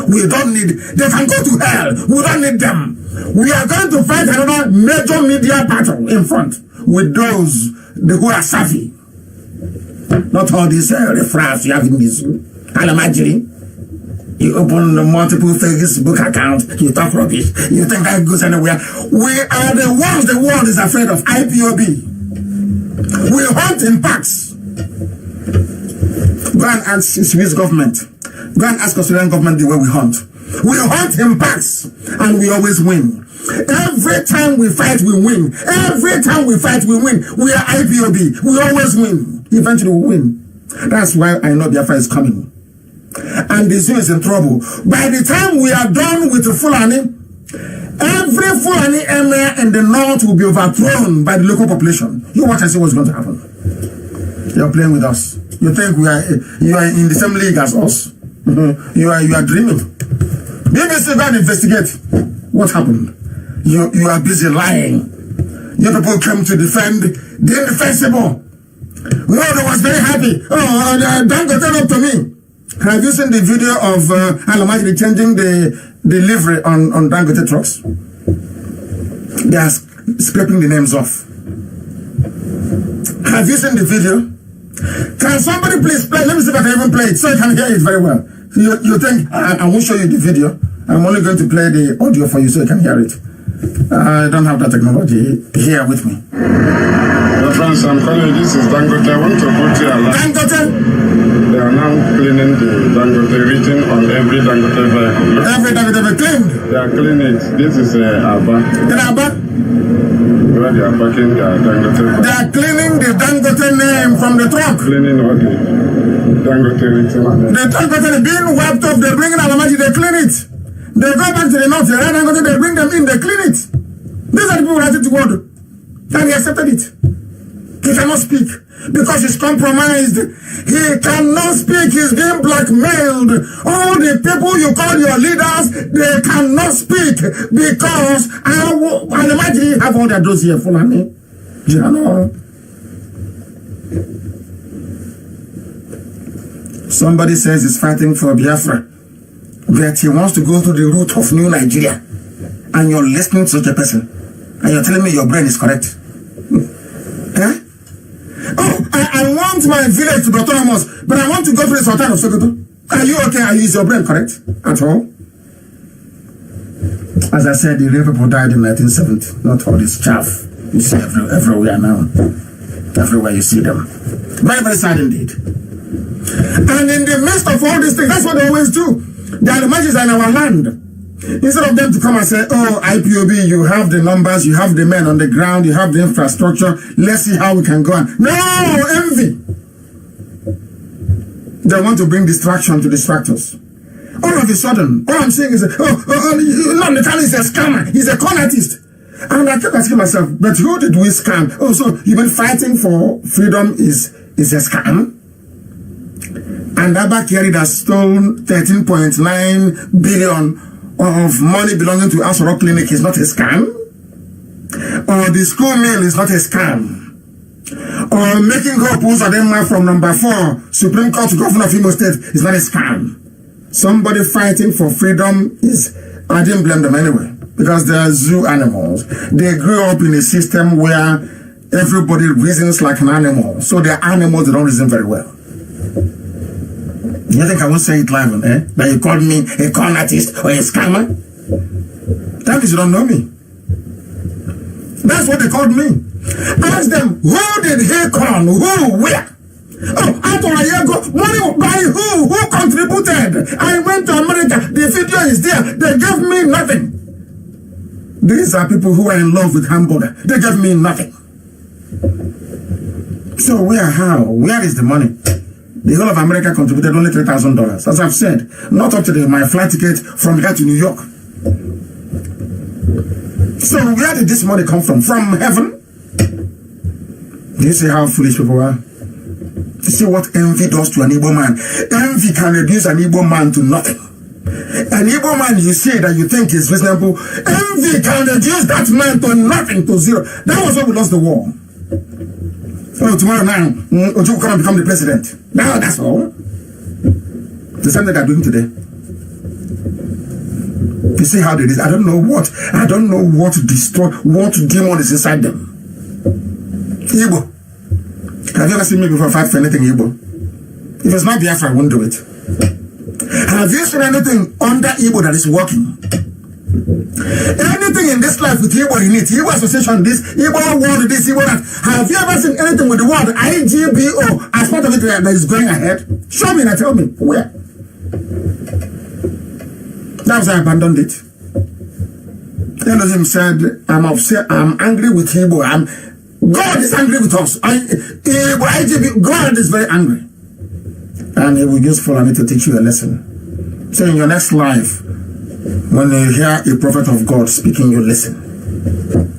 We don't need... They can go to hell. We don't need them. We are going to fight another major media battle in front with those who are savvy. Not all these refrains you have in this. Al-Majri. You open multiple Facebook accounts, you talk rubbish, you think that goes anywhere. We are the ones the world is afraid of. IPOB. We hunt in packs. Go and ask Swiss government. Go and ask Australian government the way we hunt. We hunt in packs and we always win. Every time we fight, we win. Every time we fight, we win. We are IPOB. We always win. Eventually we win. That's why I know Biafra is coming. And the zoo is in trouble. By the time we are done with the Fulani, every Fulani emir in the north will be overthrown by the local population. You watch and see what's going to happen. You're playing with us. You think you are in the same league as us? You are dreaming. BBC go and investigate what happened. You are busy lying. You people came to defend the indefensible. Lord was very happy. Don't go tell up to me. Have you seen the video of Alamajiri changing the livery on Dangote trucks? They are scraping the names off. Have you seen the video? Can somebody please play? Let me see if I can even play it so you can hear it very well. You think I won't show you the video? I'm only going to play the audio for you so you can hear it. I don't have that technology here with me. My friends, I'm calling you. This is Dangote. I want to go to your land. Dangote? They are now cleaning the Dangote, written on every Dangote vehicle. Every Dangote vehicle cleaned? They are cleaning it. This is Abba. In Abba? Where they are parking their Dangote. They are cleaning the Dangote name from the truck. Cleaning all the Dangote written on it. The Dangote is being wiped off. They bring in Alamaji, they clean it. They go back to the north, they run Dangote, they bring them in, they clean it. These are the people who had it to go to. And he accepted it. He cannot speak because he's compromised. He cannot speak. He's being blackmailed. All the people you call your leaders, they cannot speak because I'll imagine have all their dossier full of me. You know. Somebody says he's fighting for Biafra, that he wants to go to the root of New Nigeria, and you're listening to such a person, and you're telling me your brain is correct. Huh? Oh, I want my village to be autonomous, but I want to go to the Sultan of Sokoto. Are you okay? Is your brain correct at all? As I said, the real people died in 1970. Not all this chaff you see everywhere now. Everywhere you see them. Very, very sad indeed. And in the midst of all these things, that's what they always do. The Alamaji's are in our land. Instead of them to come and say, oh, IPOB, you have the numbers, you have the men on the ground, you have the infrastructure, let's see how we can go on. No, envy. They want to bring distraction to distract us. All of a sudden, all I'm saying is, Nnamdi is a scammer, he's a con artist. And I kept asking myself, but who did we scam? Oh, so you've been fighting for freedom is a scam? And Abba Kyari has stolen 13.9 billion of money belonging to Aso Rock Clinic is not a scam? Or the school meal is not a scam? Or making Hope Uzodinma from number 4 Supreme Court Governor of Imo State is not a scam? Somebody fighting for freedom is, I didn't blame them anyway, because they are zoo animals. They grew up in a system where everybody reasons like an animal. So they're animals, they don't reason very well. You think I won't say it live, that you called me a con artist or a scammer? That means you don't know me. That's what they called me. Ask them, who did he con? Who? Where? Oh, after a year ago, money by who? Who contributed? I went to America. The video is there. They gave me nothing. These are people who are in love with hamburger. They gave me nothing. So how? Where is the money? The whole of America contributed only $3,000. As I've said, not up to my flight ticket from here to New York. So where did this money come from? From heaven? Do you see how foolish people are? You see what envy does to an Igbo man? Envy can reduce an Igbo man to nothing. An Igbo man you see that you think is reasonable, envy can reduce that man to nothing, to zero. That was why we lost the war. Oh, tomorrow now, Oju will come and become the president. Now that's all. The same thing they're doing today. You see how they did. I don't know what destroy, what demon is inside them. Igbo. Have you ever seen me before fight for anything Igbo? If it's not Biafra, I won't do it. Have you seen anything under Igbo that is working? Anything in this life with Igbo in it, Igbo association this, Igbo world this, Igbo that. Have you ever seen anything with the word IGBO as part of it that is going ahead? Show me and tell me where. That's why I abandoned it. Elohim said, I'm upset, I'm angry with Igbo. God is angry with us. God is very angry. And he will use Fulani to teach you a lesson. So in your next life, when you hear a prophet of God speaking, you listen.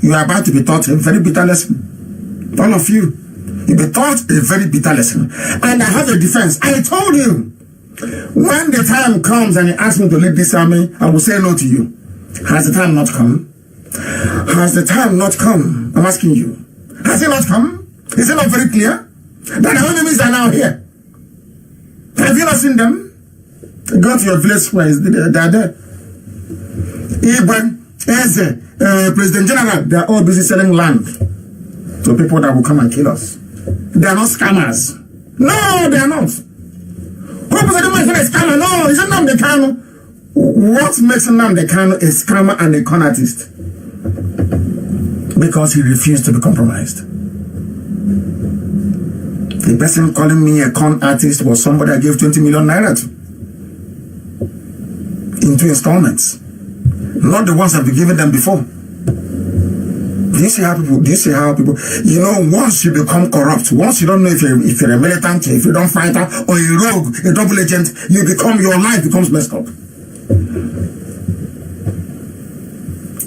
You are about to be taught a very bitter lesson. All of you. You'll be taught a very bitter lesson. And I have a defense. I told you, when the time comes and you ask me to lead this army, I will say no to you. Has the time not come? Has the time not come? I'm asking you. Has it not come? Is it not very clear that the enemies are now here? Have you not seen them? Go to your village squares. They are there. Even as President General, they are all busy selling land to people that will come and kill us. They are not scammers. No, they are not. Who President General is a scammer? No, it's not Nnamdi Kanu. What makes Nnamdi Kanu a scammer and a con artist? Because he refused to be compromised. The person calling me a con artist was somebody I gave 20 million naira to. In 2 installments. Not the ones I've been giving them before. Do you see how people, you know, once you become corrupt, once you don't know if you're a militant, if you're a fighter, or a rogue, a double agent, your life becomes messed up.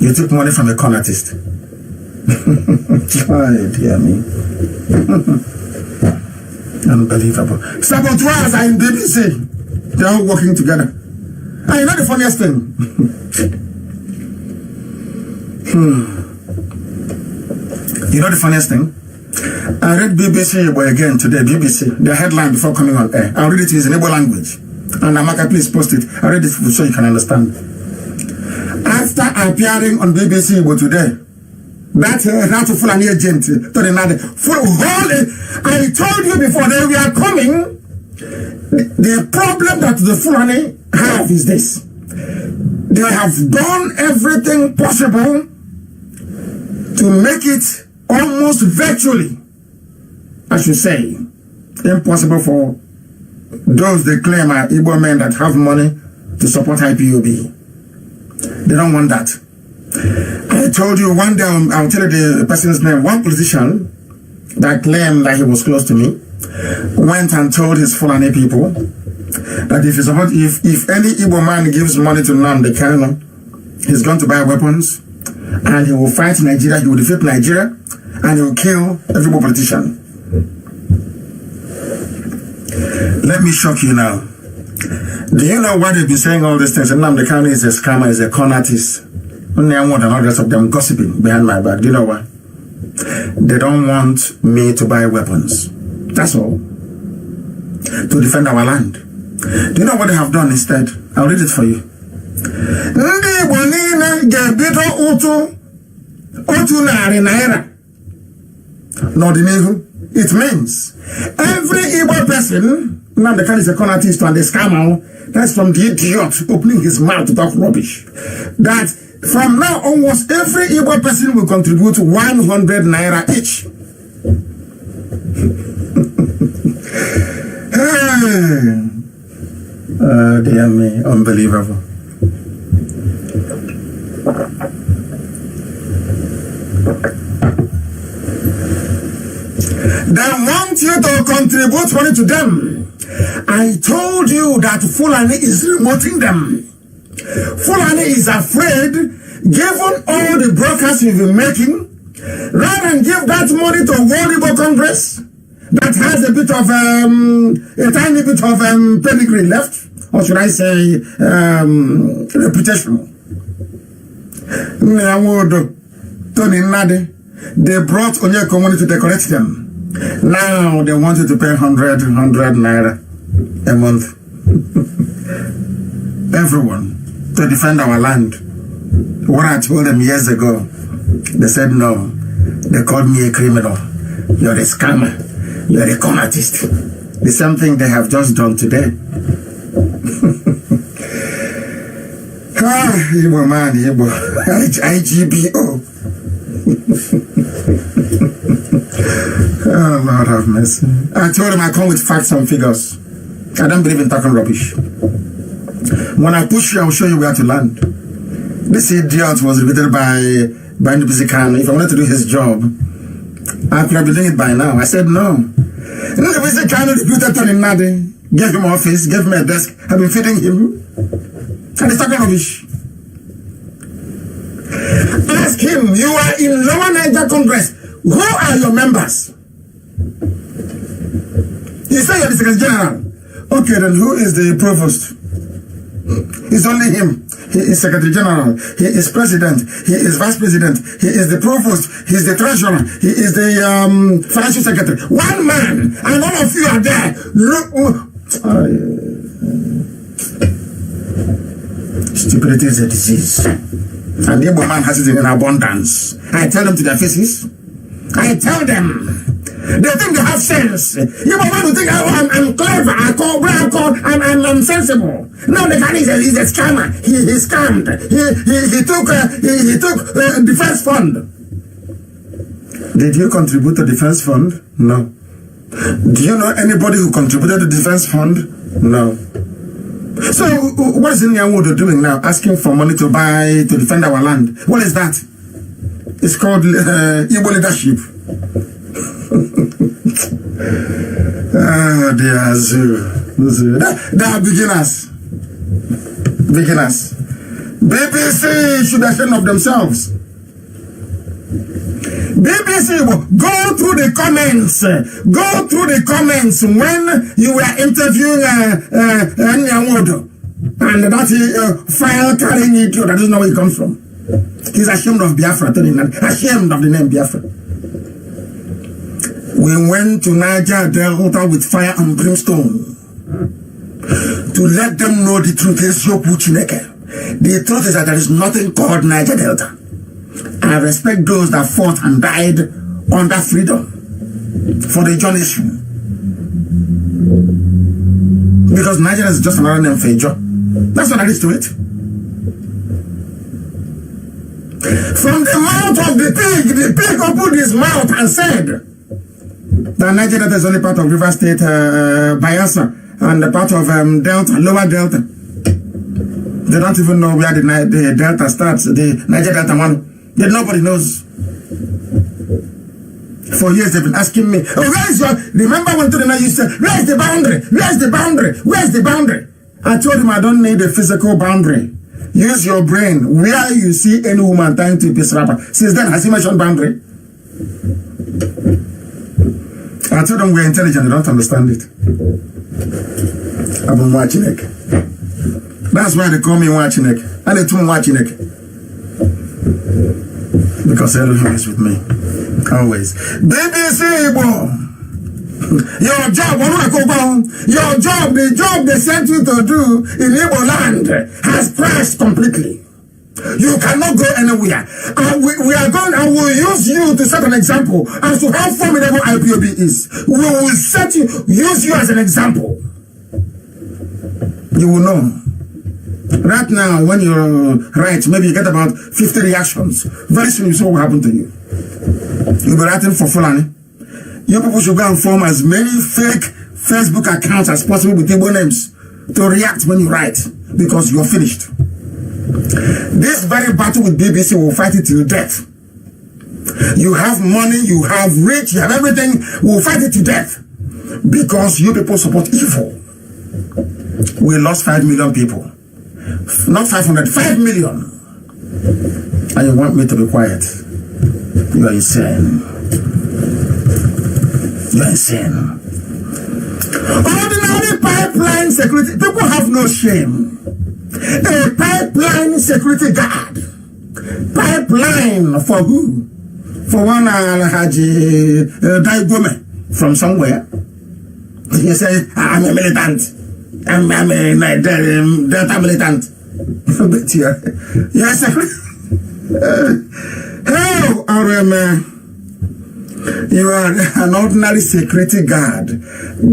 You took money from a con artist. Oh, dear me. Unbelievable. Saboteurs are in BBC. They're all working together. And you know the funniest thing? You know the funniest thing? I read BBC again today, BBC, the headline before coming on air. I'll read it in Igbo language. And Amaka, please post it. I read it so you can understand. After appearing on BBC today, that Fulani agent, I told you before that we are coming. The problem that the Fulani have is this. They have done everything possible to make it almost virtually, I should say, impossible for those they claim are Igbo men that have money to support IPOB. They don't want that. I told you one day, I'll tell you the person's name, one politician that claimed that he was close to me went and told his Fulani people that if any Igbo man gives money to Nnamdi Kanu, he's going to buy weapons and he will fight Nigeria, he will defeat Nigeria, and he will kill every Igbo politician. Let me shock you now. Do you know why they've been saying all these things? Nnamdi Kanu is a scammer, is a con artist. Only I want and all the rest of them gossiping behind my back. Do you know why? They don't want me to buy weapons. That's all. To defend our land. Do you know what they have done instead? I'll read it for you. It means every Igbo person, now the kind is a con artist and a scammer, that's from the idiot opening his mouth to talk rubbish. That from now onwards, every Igbo person will contribute 100 naira each. Oh, dear me, unbelievable. They want you to contribute money to them. I told you that Fulani is remoting them. Fulani is afraid, given all the brokers you've been making, rather than give that money to World Igbo Congress that has a bit of a tiny bit of pedigree left, or should I say reputation. They brought Onyeko money to decorate them. Now they wanted to pay 100 naira a month. Everyone to defend our land. What I told them years ago, they said no. They called me a criminal. You're a scammer. You're a con artist. The same thing they have just done today. Igbo man, Igbo. IGBO. Oh, Lord have mercy. I told him I come with facts and figures. I don't believe in talking rubbish. When I push you, I will show you where to land. This idiot was recruited by Nnamdi Kanu. If I wanted to do his job, I could have been doing it by now. I said no. Nnamdi Kanu recruited Tony Nnadi, gave him office, gave him a desk. I've been feeding him. And he's talking rubbish. Ask him, you are in Lower Niger Congress. Who are your members? You say you're the Secretary General. Okay, then who is the provost? It's only him. he is Secretary General, he is President, he is Vice President, he is the Provost, he is the Treasurer, he is the Financial Secretary. One man, and all of you are there. Stupidity is a disease, and the Igbo man has it in abundance. I tell them to their faces. I tell them. They think they have sense. You might want to think, oh, I'm clever, I'm sensible. No, the guy is a scammer. He scammed. He took defense fund. Did you contribute to defense fund? No. Do you know anybody who contributed to defense fund? No. So what is Nyanwodo doing now? Asking for money to defend our land. What is that? It's called Igbo leadership. They are they are beginners. BBC should be ashamed of themselves. BBC, go through the comments. Go through the comments when you were interviewing Nyanwodo, and that file carrying idiot that doesn't know where he comes from. He's ashamed of Biafra, ashamed of the name Biafra. We went to Niger Delta with fire and brimstone to let them know the truth. The truth is that there is nothing called Niger Delta. I respect those that fought and died under freedom for the John issue. Because Niger is just another name for a job. That's what there is to it. From the mouth of the pig opened his mouth and said that Niger Delta is only part of River State, Bayelsa, and the part of Delta, Lower Delta. They don't even know where the Delta starts, the Niger Delta one. That nobody knows. For years they've been asking me, oh, where is your, remember when to the night you said, where's the boundary? Where's the boundary? Where's the boundary? I told him I don't need a physical boundary. Use your brain. Where you see any woman tying to a piece rapper. Since then, has he mentioned boundary? I told them we're intelligent, they don't understand it. I've been watching it. That's why they call me watching it. And they told me watching it. Because Elohim is with me. Always. BBC, your job, the job they sent you to do in Igbo land has crashed completely. You cannot go anywhere. I will use you to set an example as to how formidable IPOB is. We will use you as an example. You will know. Right now, when you write, maybe you get about 50 reactions. Very soon you see what will happen to you. You'll be writing for Fulani. You people should go and form as many fake Facebook accounts as possible with Igbo names to react when you write, because you're finished. This very battle with BBC will fight it till death. You have money, you have rich, you have everything. We'll fight it to death because you people support evil. We lost 5 million people. Not 500, 5 million. And you want me to be quiet? You are insane. You are insane. Ordinary pipeline security. People have no shame. A pipeline security guard. Pipeline for who? For one Haji Daigome from somewhere. He say, I'm a militant. I'm a Delta militant. But yes, hey, you are an ordinary security guard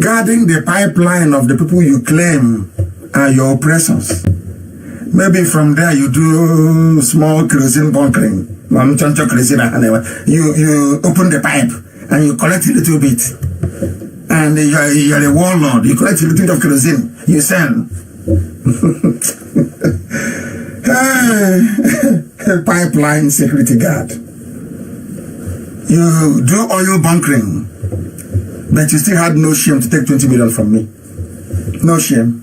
guarding the pipeline of the people you claim are your oppressors. Maybe from there you do small kerosene bunkering. You open the pipe and you collect a little bit. And you're a warlord. You collect a little bit of kerosene. You sell. Pipeline security guard. You do oil bunkering, but you still had no shame to take 20 million from me. No shame.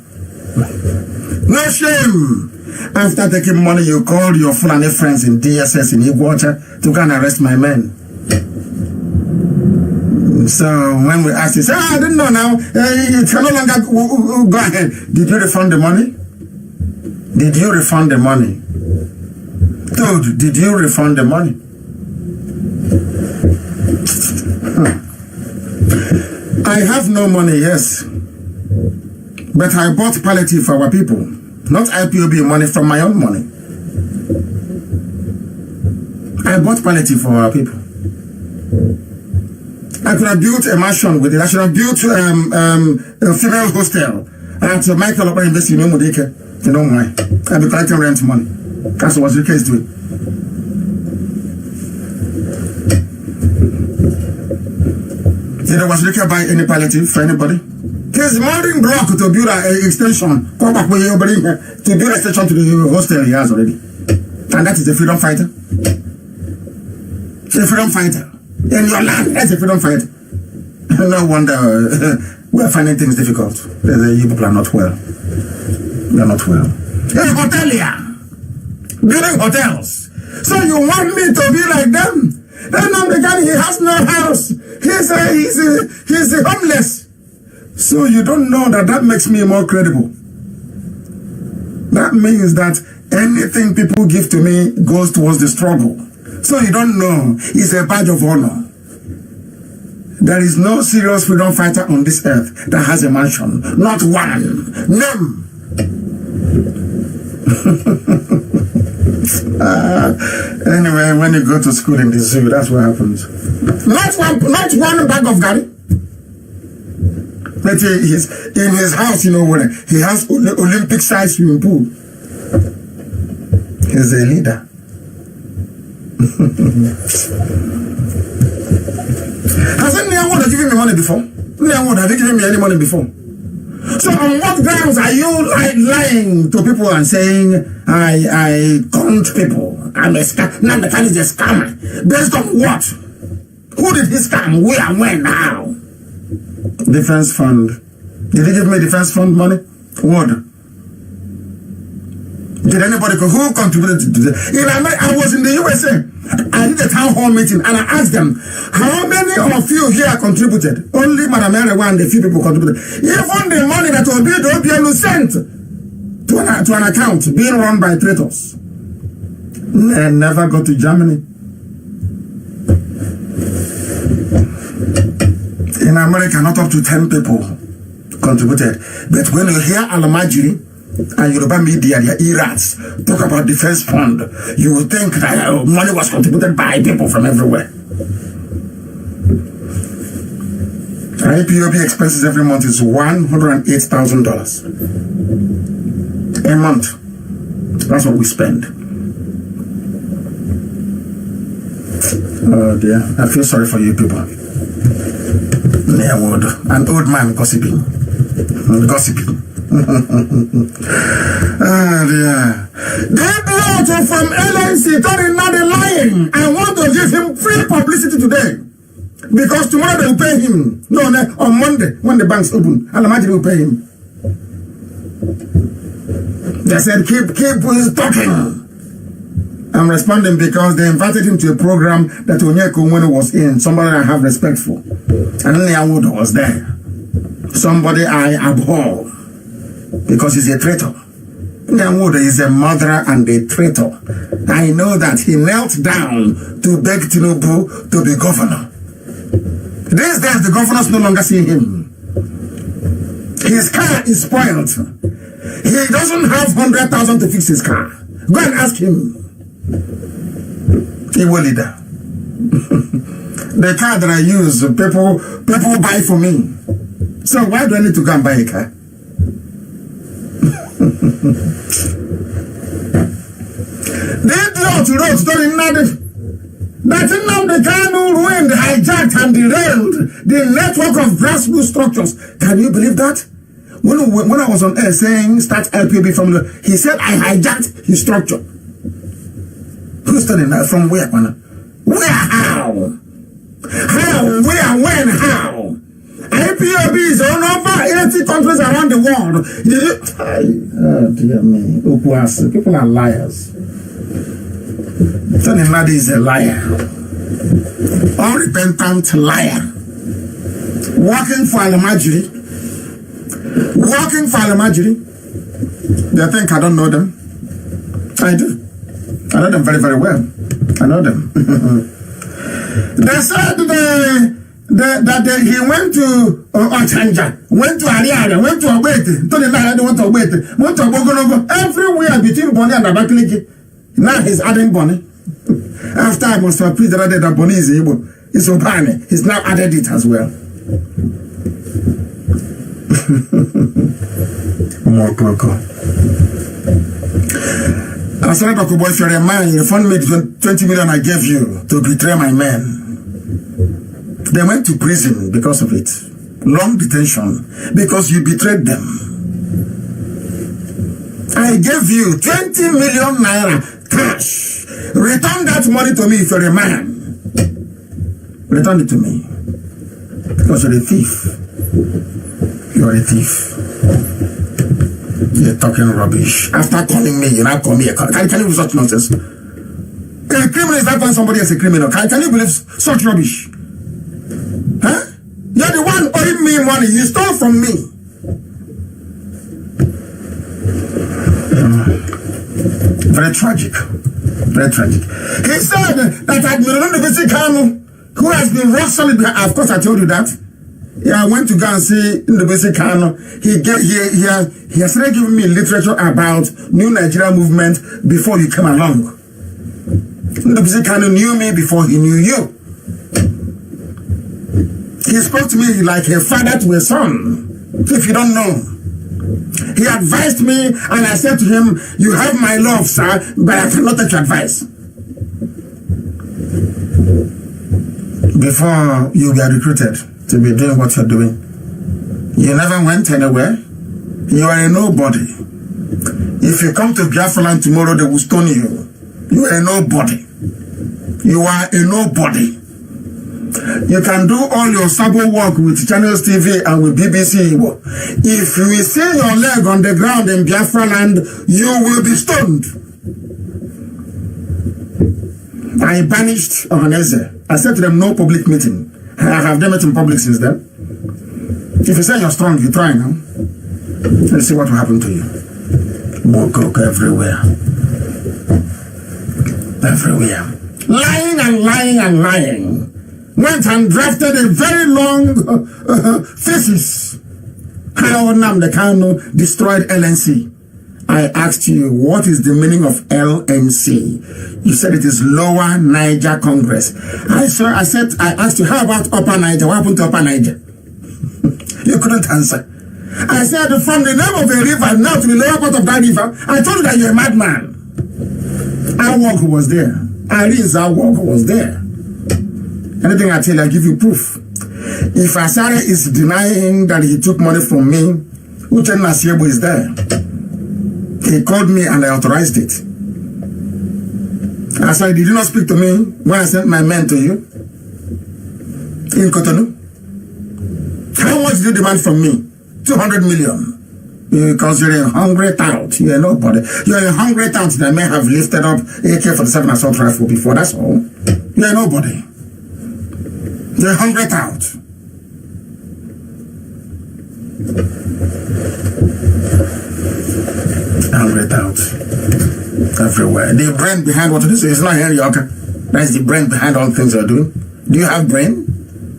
No shame. After taking money, you called your Fulani friends in DSS in Iguacha to go and arrest my men. So when we asked, he said, I didn't know now. You can no longer go ahead. Did you refund the money? Did you refund the money? Dude, did you refund the money? I have no money, yes. But I bought palliative for our people. Not IPOB money, from my own money. I bought palliative for our people. I could have built a mansion with it. I should have built a female hostel. And so Michael Opera invest in Modeke. You know why? I'll be collecting rent money. That's what the case doing. You know, was Rika buy any palliative for anybody? He's mounting block to build an extension. Come back with you, to build an extension to the hostel he has already. And that is a freedom fighter. A freedom fighter. In your land, that's a freedom fighter. No wonder we're finding things difficult. You people are not well. You're not well. Hey, hotelier! Building hotels. So you want me to be like them? Then I'm the guy, he has no house. He's homeless. So you don't know that makes me more credible. That means that anything people give to me goes towards the struggle. So you don't know, it's a badge of honor. There is no serious freedom fighter on this earth that has a mansion. Not one. None. Anyway, when you go to school in the zoo, that's what happens. Not one bag of Gary. But he's in his house, you know, where he has Olympic-sized swimming pool. He's a leader. Hasn't anyone given me money before? Anyone have you given me any money before? So on what grounds are you lying to people and saying I count people? I'm a scam. Now the is a scammer. Based on what? Who did he scam? Where and when? How? Defense fund. Did he give me defense fund money? What? Did anybody who contributed to this? I was in the USA. I did a town hall meeting and I asked them, how many of you here contributed? Only Madam Erewa and a few people contributed. Even the money that Obiano sent to an account being run by traitors. And never go to Germany. In America, not up to 10 people contributed. But when you hear Alamajiri and Yoruba media, their irats, talk about defense fund, you would think that money was contributed by people from everywhere. IPOB expenses every month is $108,000 a month. That's what we spend. Oh dear, I feel sorry for you people. An old man gossiping. Ah, dear. That letter from LNC told him not lying. I want to give him free publicity today. Because tomorrow they will pay him. No, on Monday, when the banks open, Alamajiri will pay him. They said, keep talking. I'm responding because they invited him to a program that Onyeko Onwenu was in, somebody I have respect for. And only Awood was there. Somebody I abhor because he's a traitor. Nyawood is a murderer and a traitor. I know that he knelt down to beg Tinubu to be governor. These days the governors no longer see him. His car is spoiled. He doesn't have 100,000 to fix his car. Go and ask him. He will leader. The car that I use, people buy for me. So why do I need to go and buy a car? They wrote story that the Kanu ruined, hijacked and derailed the network of grassroots structures. Can you believe that? When I was on air saying start LPB from he said I hijacked his structure. Who's telling that? From where, man? Where? How? How? Where? When? How? IPOB is on over 80 countries around the world. Oh dear me. People are liars. Tony Nadi is a liar. Unrepentant liar. Working for Alamajiri. They think I don't know them. I do. I know them very, very well. I know them. They said that he went to Ochanja, went to Ariara, went to Obete, to the night they went to Obete, went to Bogonogo, everywhere between Bonnie and Abakaliki. Now he's adding Bonnie. After I must have pleaded that Bonnie is able, it's Obane. He's now added it as well. More Coco. I said, Boy, if you're a man, you fund me 20 million I gave you to betray my men. They went to prison because of it. Long detention because you betrayed them. I gave you 20 million naira cash. Return that money to me if you're a man. Return it to me. Because you're a thief. You're a thief. You're talking rubbish. After calling me, you now call me a criminal. Can you believe such nonsense? A criminal is not calling somebody as a criminal. Can you believe such rubbish? Huh? You're the one owing me money. You stole from me. Very tragic. Very tragic. He said that Admiral Ndubisi, who has been rock solid, of course I told you that. Yeah, I went to go and see Ndubisi Kanu. He has already given me literature about New Nigeria movement before you came along. Ndubisi Kanu knew me before he knew you. He spoke to me like a father to a son. If you don't know, he advised me, and I said to him, "You have my love, sir, but I cannot take your advice." Before you get recruited to be doing what you're doing, you never went anywhere. You are a nobody. If you come to Biafra land tomorrow, they will stone you. You are a nobody. You are a nobody. You can do all your sabo work with Channels TV and with BBC. If you see your leg on the ground in Biafra land, you will be stoned. I banished Ohaneze. I said to them, no public meeting. I have done it in public since then. If you say you're strong, you try now. Let's see what will happen to you. More coke everywhere. Everywhere. Lying and lying and lying. Went and drafted a very long thesis. How Nnamdi Kanu destroyed LNC. I asked you, what is the meaning of LNC? You said it is Lower Niger Congress. I asked you, how about Upper Niger? What happened to Upper Niger? You couldn't answer. I said, from the name of a river now to the lower part of that river, I told you that you're a madman. Awok was there. Ariz Awok was there. Anything I tell you, I give you proof. If Asare is denying that he took money from me, Uchen Nasiebo is there. He called me and I authorized it. I said, did you not speak to me when I sent my men to you? In Cotonou? How much did you demand from me? 200 million. Because you're a hungry tout. You're nobody. You're a hungry tout that may have lifted up AK-47 assault rifle before, that's all. You're nobody. You're a hungry tout. Hungry tout. Everywhere. The brain behind what it is not Henry Yoka. That's the brain behind all things you're doing. Do you have brain?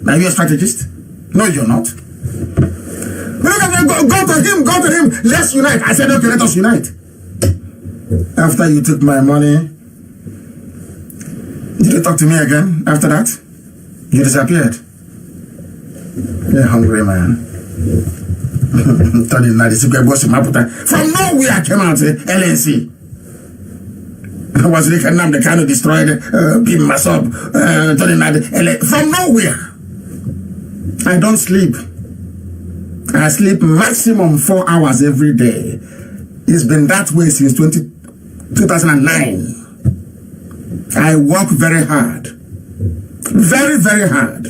Are you a strategist? No, you're not. Go to him. Let's unite. I said, okay, let us unite. After you took my money, did you talk to me again after that? You disappeared. You're a hungry man. From nowhere came out LNC. Was the Nnamdi Kanu destroyed Bim Masob, from nowhere. I don't sleep. I sleep maximum 4 hours every day. It's been that way since 2009. I work very hard. Very, very hard.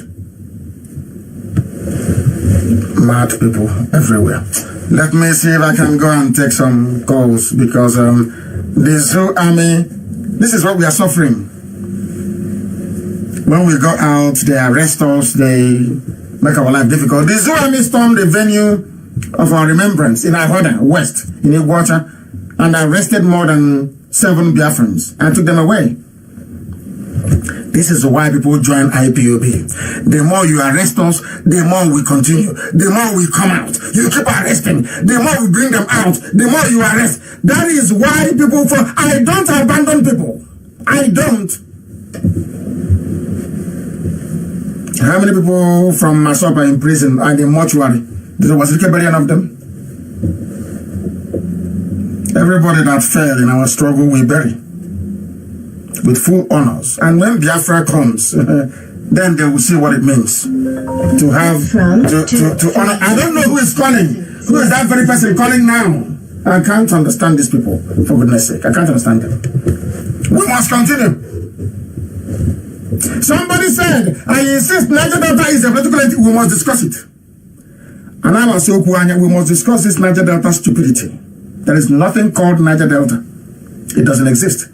Mad people everywhere. Let me see if I can go and take some calls because the Zoo Army, this is what we are suffering. When we go out, they arrest us, they make our life difficult. The Zoo Army stormed the venue of our remembrance in Ahoda West, in Iguacha, and arrested more than 7 Biafrans and took them away. This is why people join IPOB. The more you arrest us, the more we continue. The more we come out. You keep arresting. The more we bring them out, the more you arrest. That is why people I don't abandon people. I don't. How many people from Masop are in prison and in mortuary? Was it any of them? Everybody that fell in our struggle, we bury with full honors. And when Biafra comes, then they will see what it means to have to honor. I don't know who is calling. Who is that very person calling now? I can't understand these people, for goodness sake. I can't understand them. We must continue. Somebody said, I insist Niger Delta is a political entity. We must discuss it. And I was so we must discuss this Niger Delta stupidity. There is nothing called Niger Delta. It doesn't exist.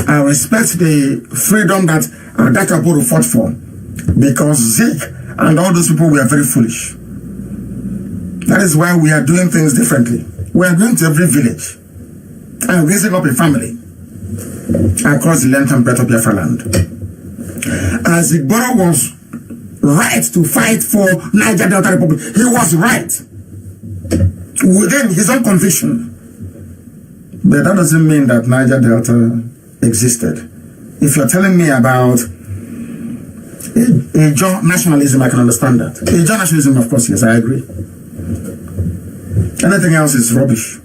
I respect the freedom that Adakaburu fought for, because Zeke and all those people were very foolish. That is why we are doing things differently. We are going to every village and raising up a family across the length and breadth of Biafra land. As Igboro was right to fight for Niger Delta Republic, he was right within his own conviction. But that doesn't mean that Niger Delta existed. If you're telling me about Ijaw nationalism, I can understand that. Ijaw nationalism, of course, yes, I agree. Anything else is rubbish.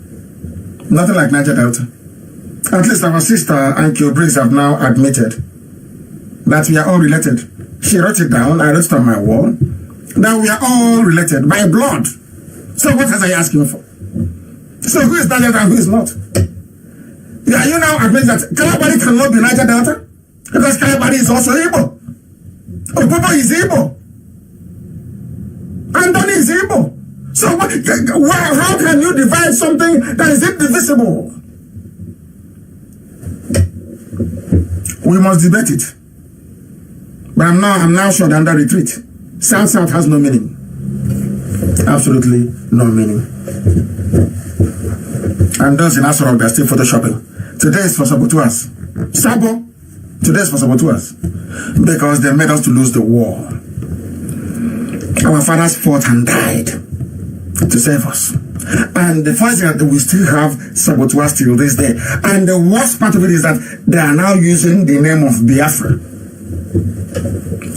Nothing like Niger Delta. At least our sister Ankyo Briggs have now admitted that we are all related. She wrote it down, I wrote it on my wall, that we are all related by blood. So what was I asking for? So who is Niger Delta and who is not? Yeah, you now admit that Kalabari cannot be Niger Delta because Kalabari is also Igbo. Opobo is Igbo. Andoni is Igbo. So how can you divide something that is indivisible? We must debate it. But I'm now sure under retreat. South has no meaning. Absolutely no meaning. And those in Asorok, they're still photoshopping. Today is for saboteurs. Sabo, today is for saboteurs. Because they made us to lose the war. Our fathers fought and died to save us. And the funny thing is that we still have saboteurs till this day. And the worst part of it is that they are now using the name of Biafra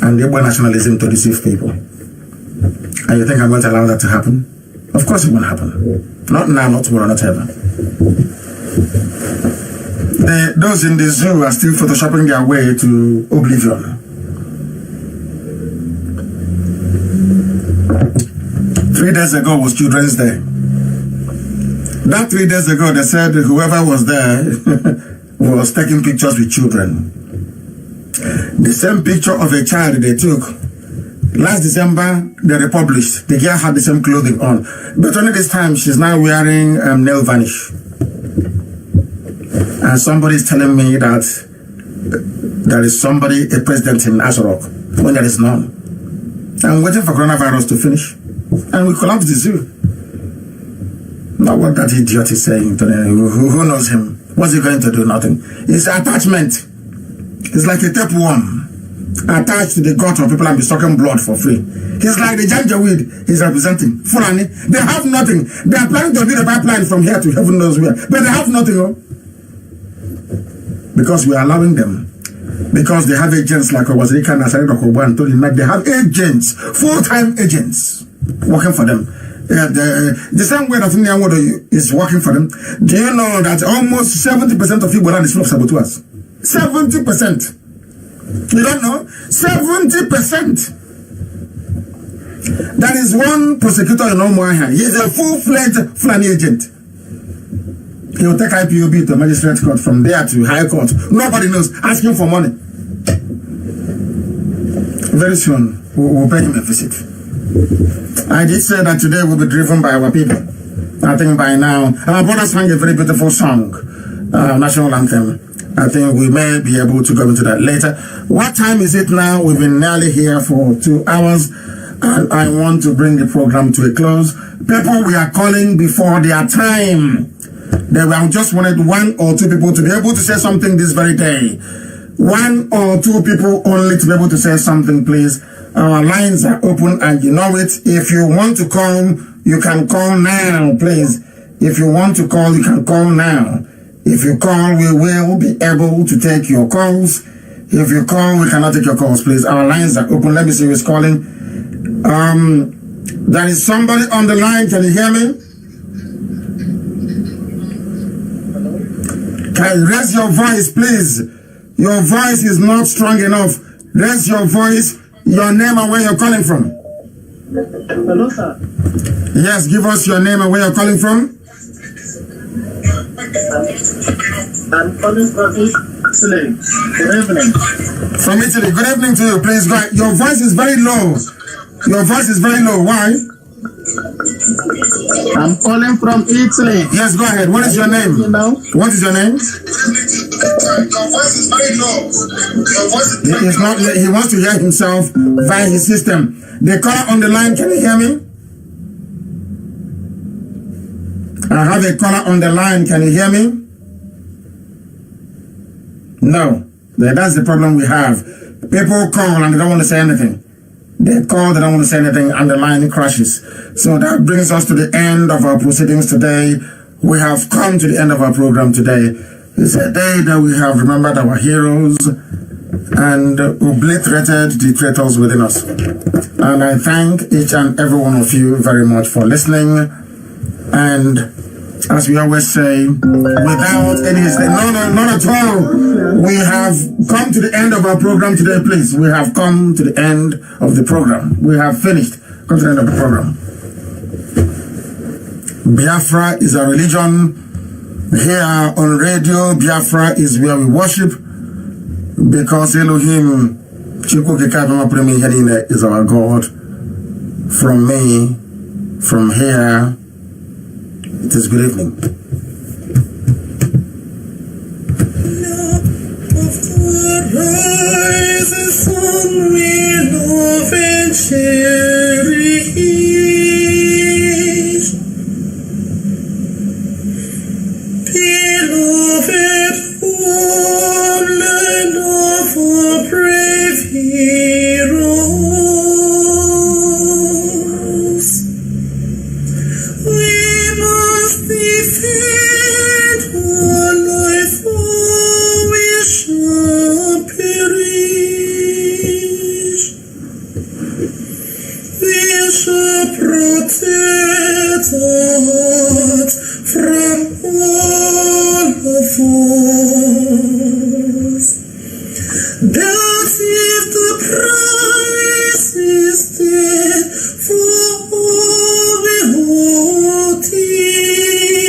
and Igbo nationalism to deceive people. And you think I'm going to allow that to happen? Of course it won't happen. Not now, not tomorrow, not ever. Those in the zoo are still photoshopping their way to oblivion. 3 days ago was Children's Day. That 3 days ago, they said whoever was there was taking pictures with children. The same picture of a child they took last December, they republished. The girl had the same clothing on. But only this time, she's now wearing nail varnish. And somebody is telling me that there is somebody, a president in Asorok, when there is none. I'm waiting for coronavirus to finish. And we collapse the zoo. Not what that idiot is saying to them. Who knows him? What's he going to do? Nothing. It's attachment. It's like a tapeworm attached to the gut of people and be sucking blood for free. He's like the Janjaweed he's representing. Fulani. They have nothing. They are planning to build a pipeline from here to heaven knows where. But they have nothing. Oh? Because we are allowing them. Because they have agents like Obazirika Nasari Dokobo and Tony Mac. They have agents, full-time agents working for them. The same way that Nyanwodo is working for them. Do you know that almost 70% of Igbo land is full of saboteurs? 70%. You don't know? 70%. That is one prosecutor in Omoaha. He is a full-fledged Fulani agent. He will take IPOB to magistrate court, from there to high court. Nobody knows. Asking for money. Very soon, we'll pay him a visit. I did say that today we'll be driven by our people. I think by now, our brother sang a very beautiful song, national anthem. I think we may be able to go into that later. What time is it now? We've been nearly here for 2 hours. And I want to bring the program to a close. People we are calling before their time. that we just wanted 1 or 2 people to be able to say something this very day. 1 or 2 people only to be able to say something, please. Our lines are open and you know it. If you want to call, you can call now, please. If you want to call, you can call now. If you call, we will be able to take your calls. If you call, we cannot take your calls, please. Our lines are open. Let me see who's calling. There is somebody on the line. Can you hear me? Can you raise your voice, please? Your voice is not strong enough. Raise your voice, your name and where you're calling from. Hello, sir. Yes, give us your name and where you're calling from. I'm calling from Italy. Good evening. From Italy. Good evening to you. Please go ahead. Your voice is very low. Your voice is very low. Why? I'm calling from Italy. Yes, go ahead. What is your name? You know? What is your name? Your voice is very low. Your voice is He is not. He wants to hear himself via his system. The caller on the line. Can you hear me? I have a caller on the line. Can you hear me? No. That's the problem we have. People call and they don't want to say anything. They call, they don't want to say anything, and the line crashes. So that brings us to the end of our proceedings today. We have come to the end of our program today. It's a day that we have remembered our heroes and obliterated the traitors within us. And I thank each and every one of you very much for listening. And as we always say, without any hesitation, no, not at all. We have come to the end of our program today, please. We have come to the end of the program. We have finished. Come to the end of the program. Biafra is a religion. Here on radio, Biafra is where we worship, because Elohim is our God. From me, from here, it is good evening. Rise the sun, we love and cherish. Beloved homeland of our brave heroes, we must defend our life, or we shall perish. We shall protect our hearts from all of us. That if the price is dead for all we hold dear,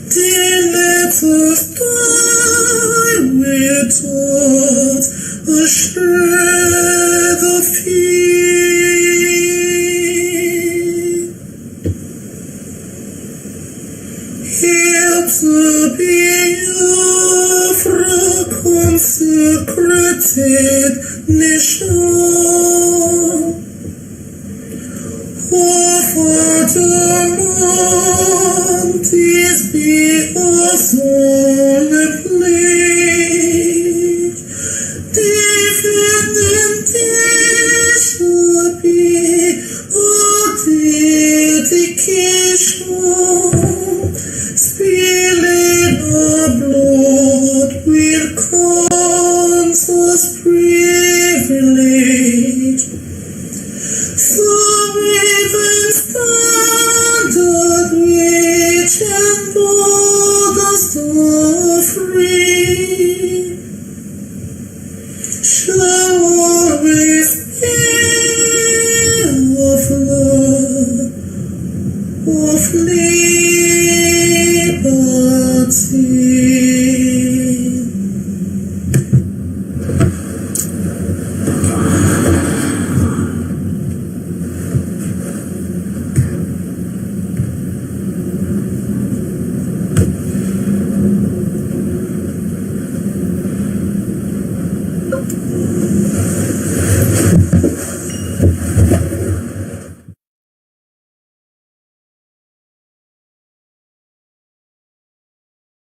then let us die without a shred of fear. Hail to Biafra, consecrated nation. Oh, fatherland, this be our solemn pledge. Defending this shall be our dedication. Spilling our blood will count us privilege. So even standard which and borders are free shall always be of love, of liberty.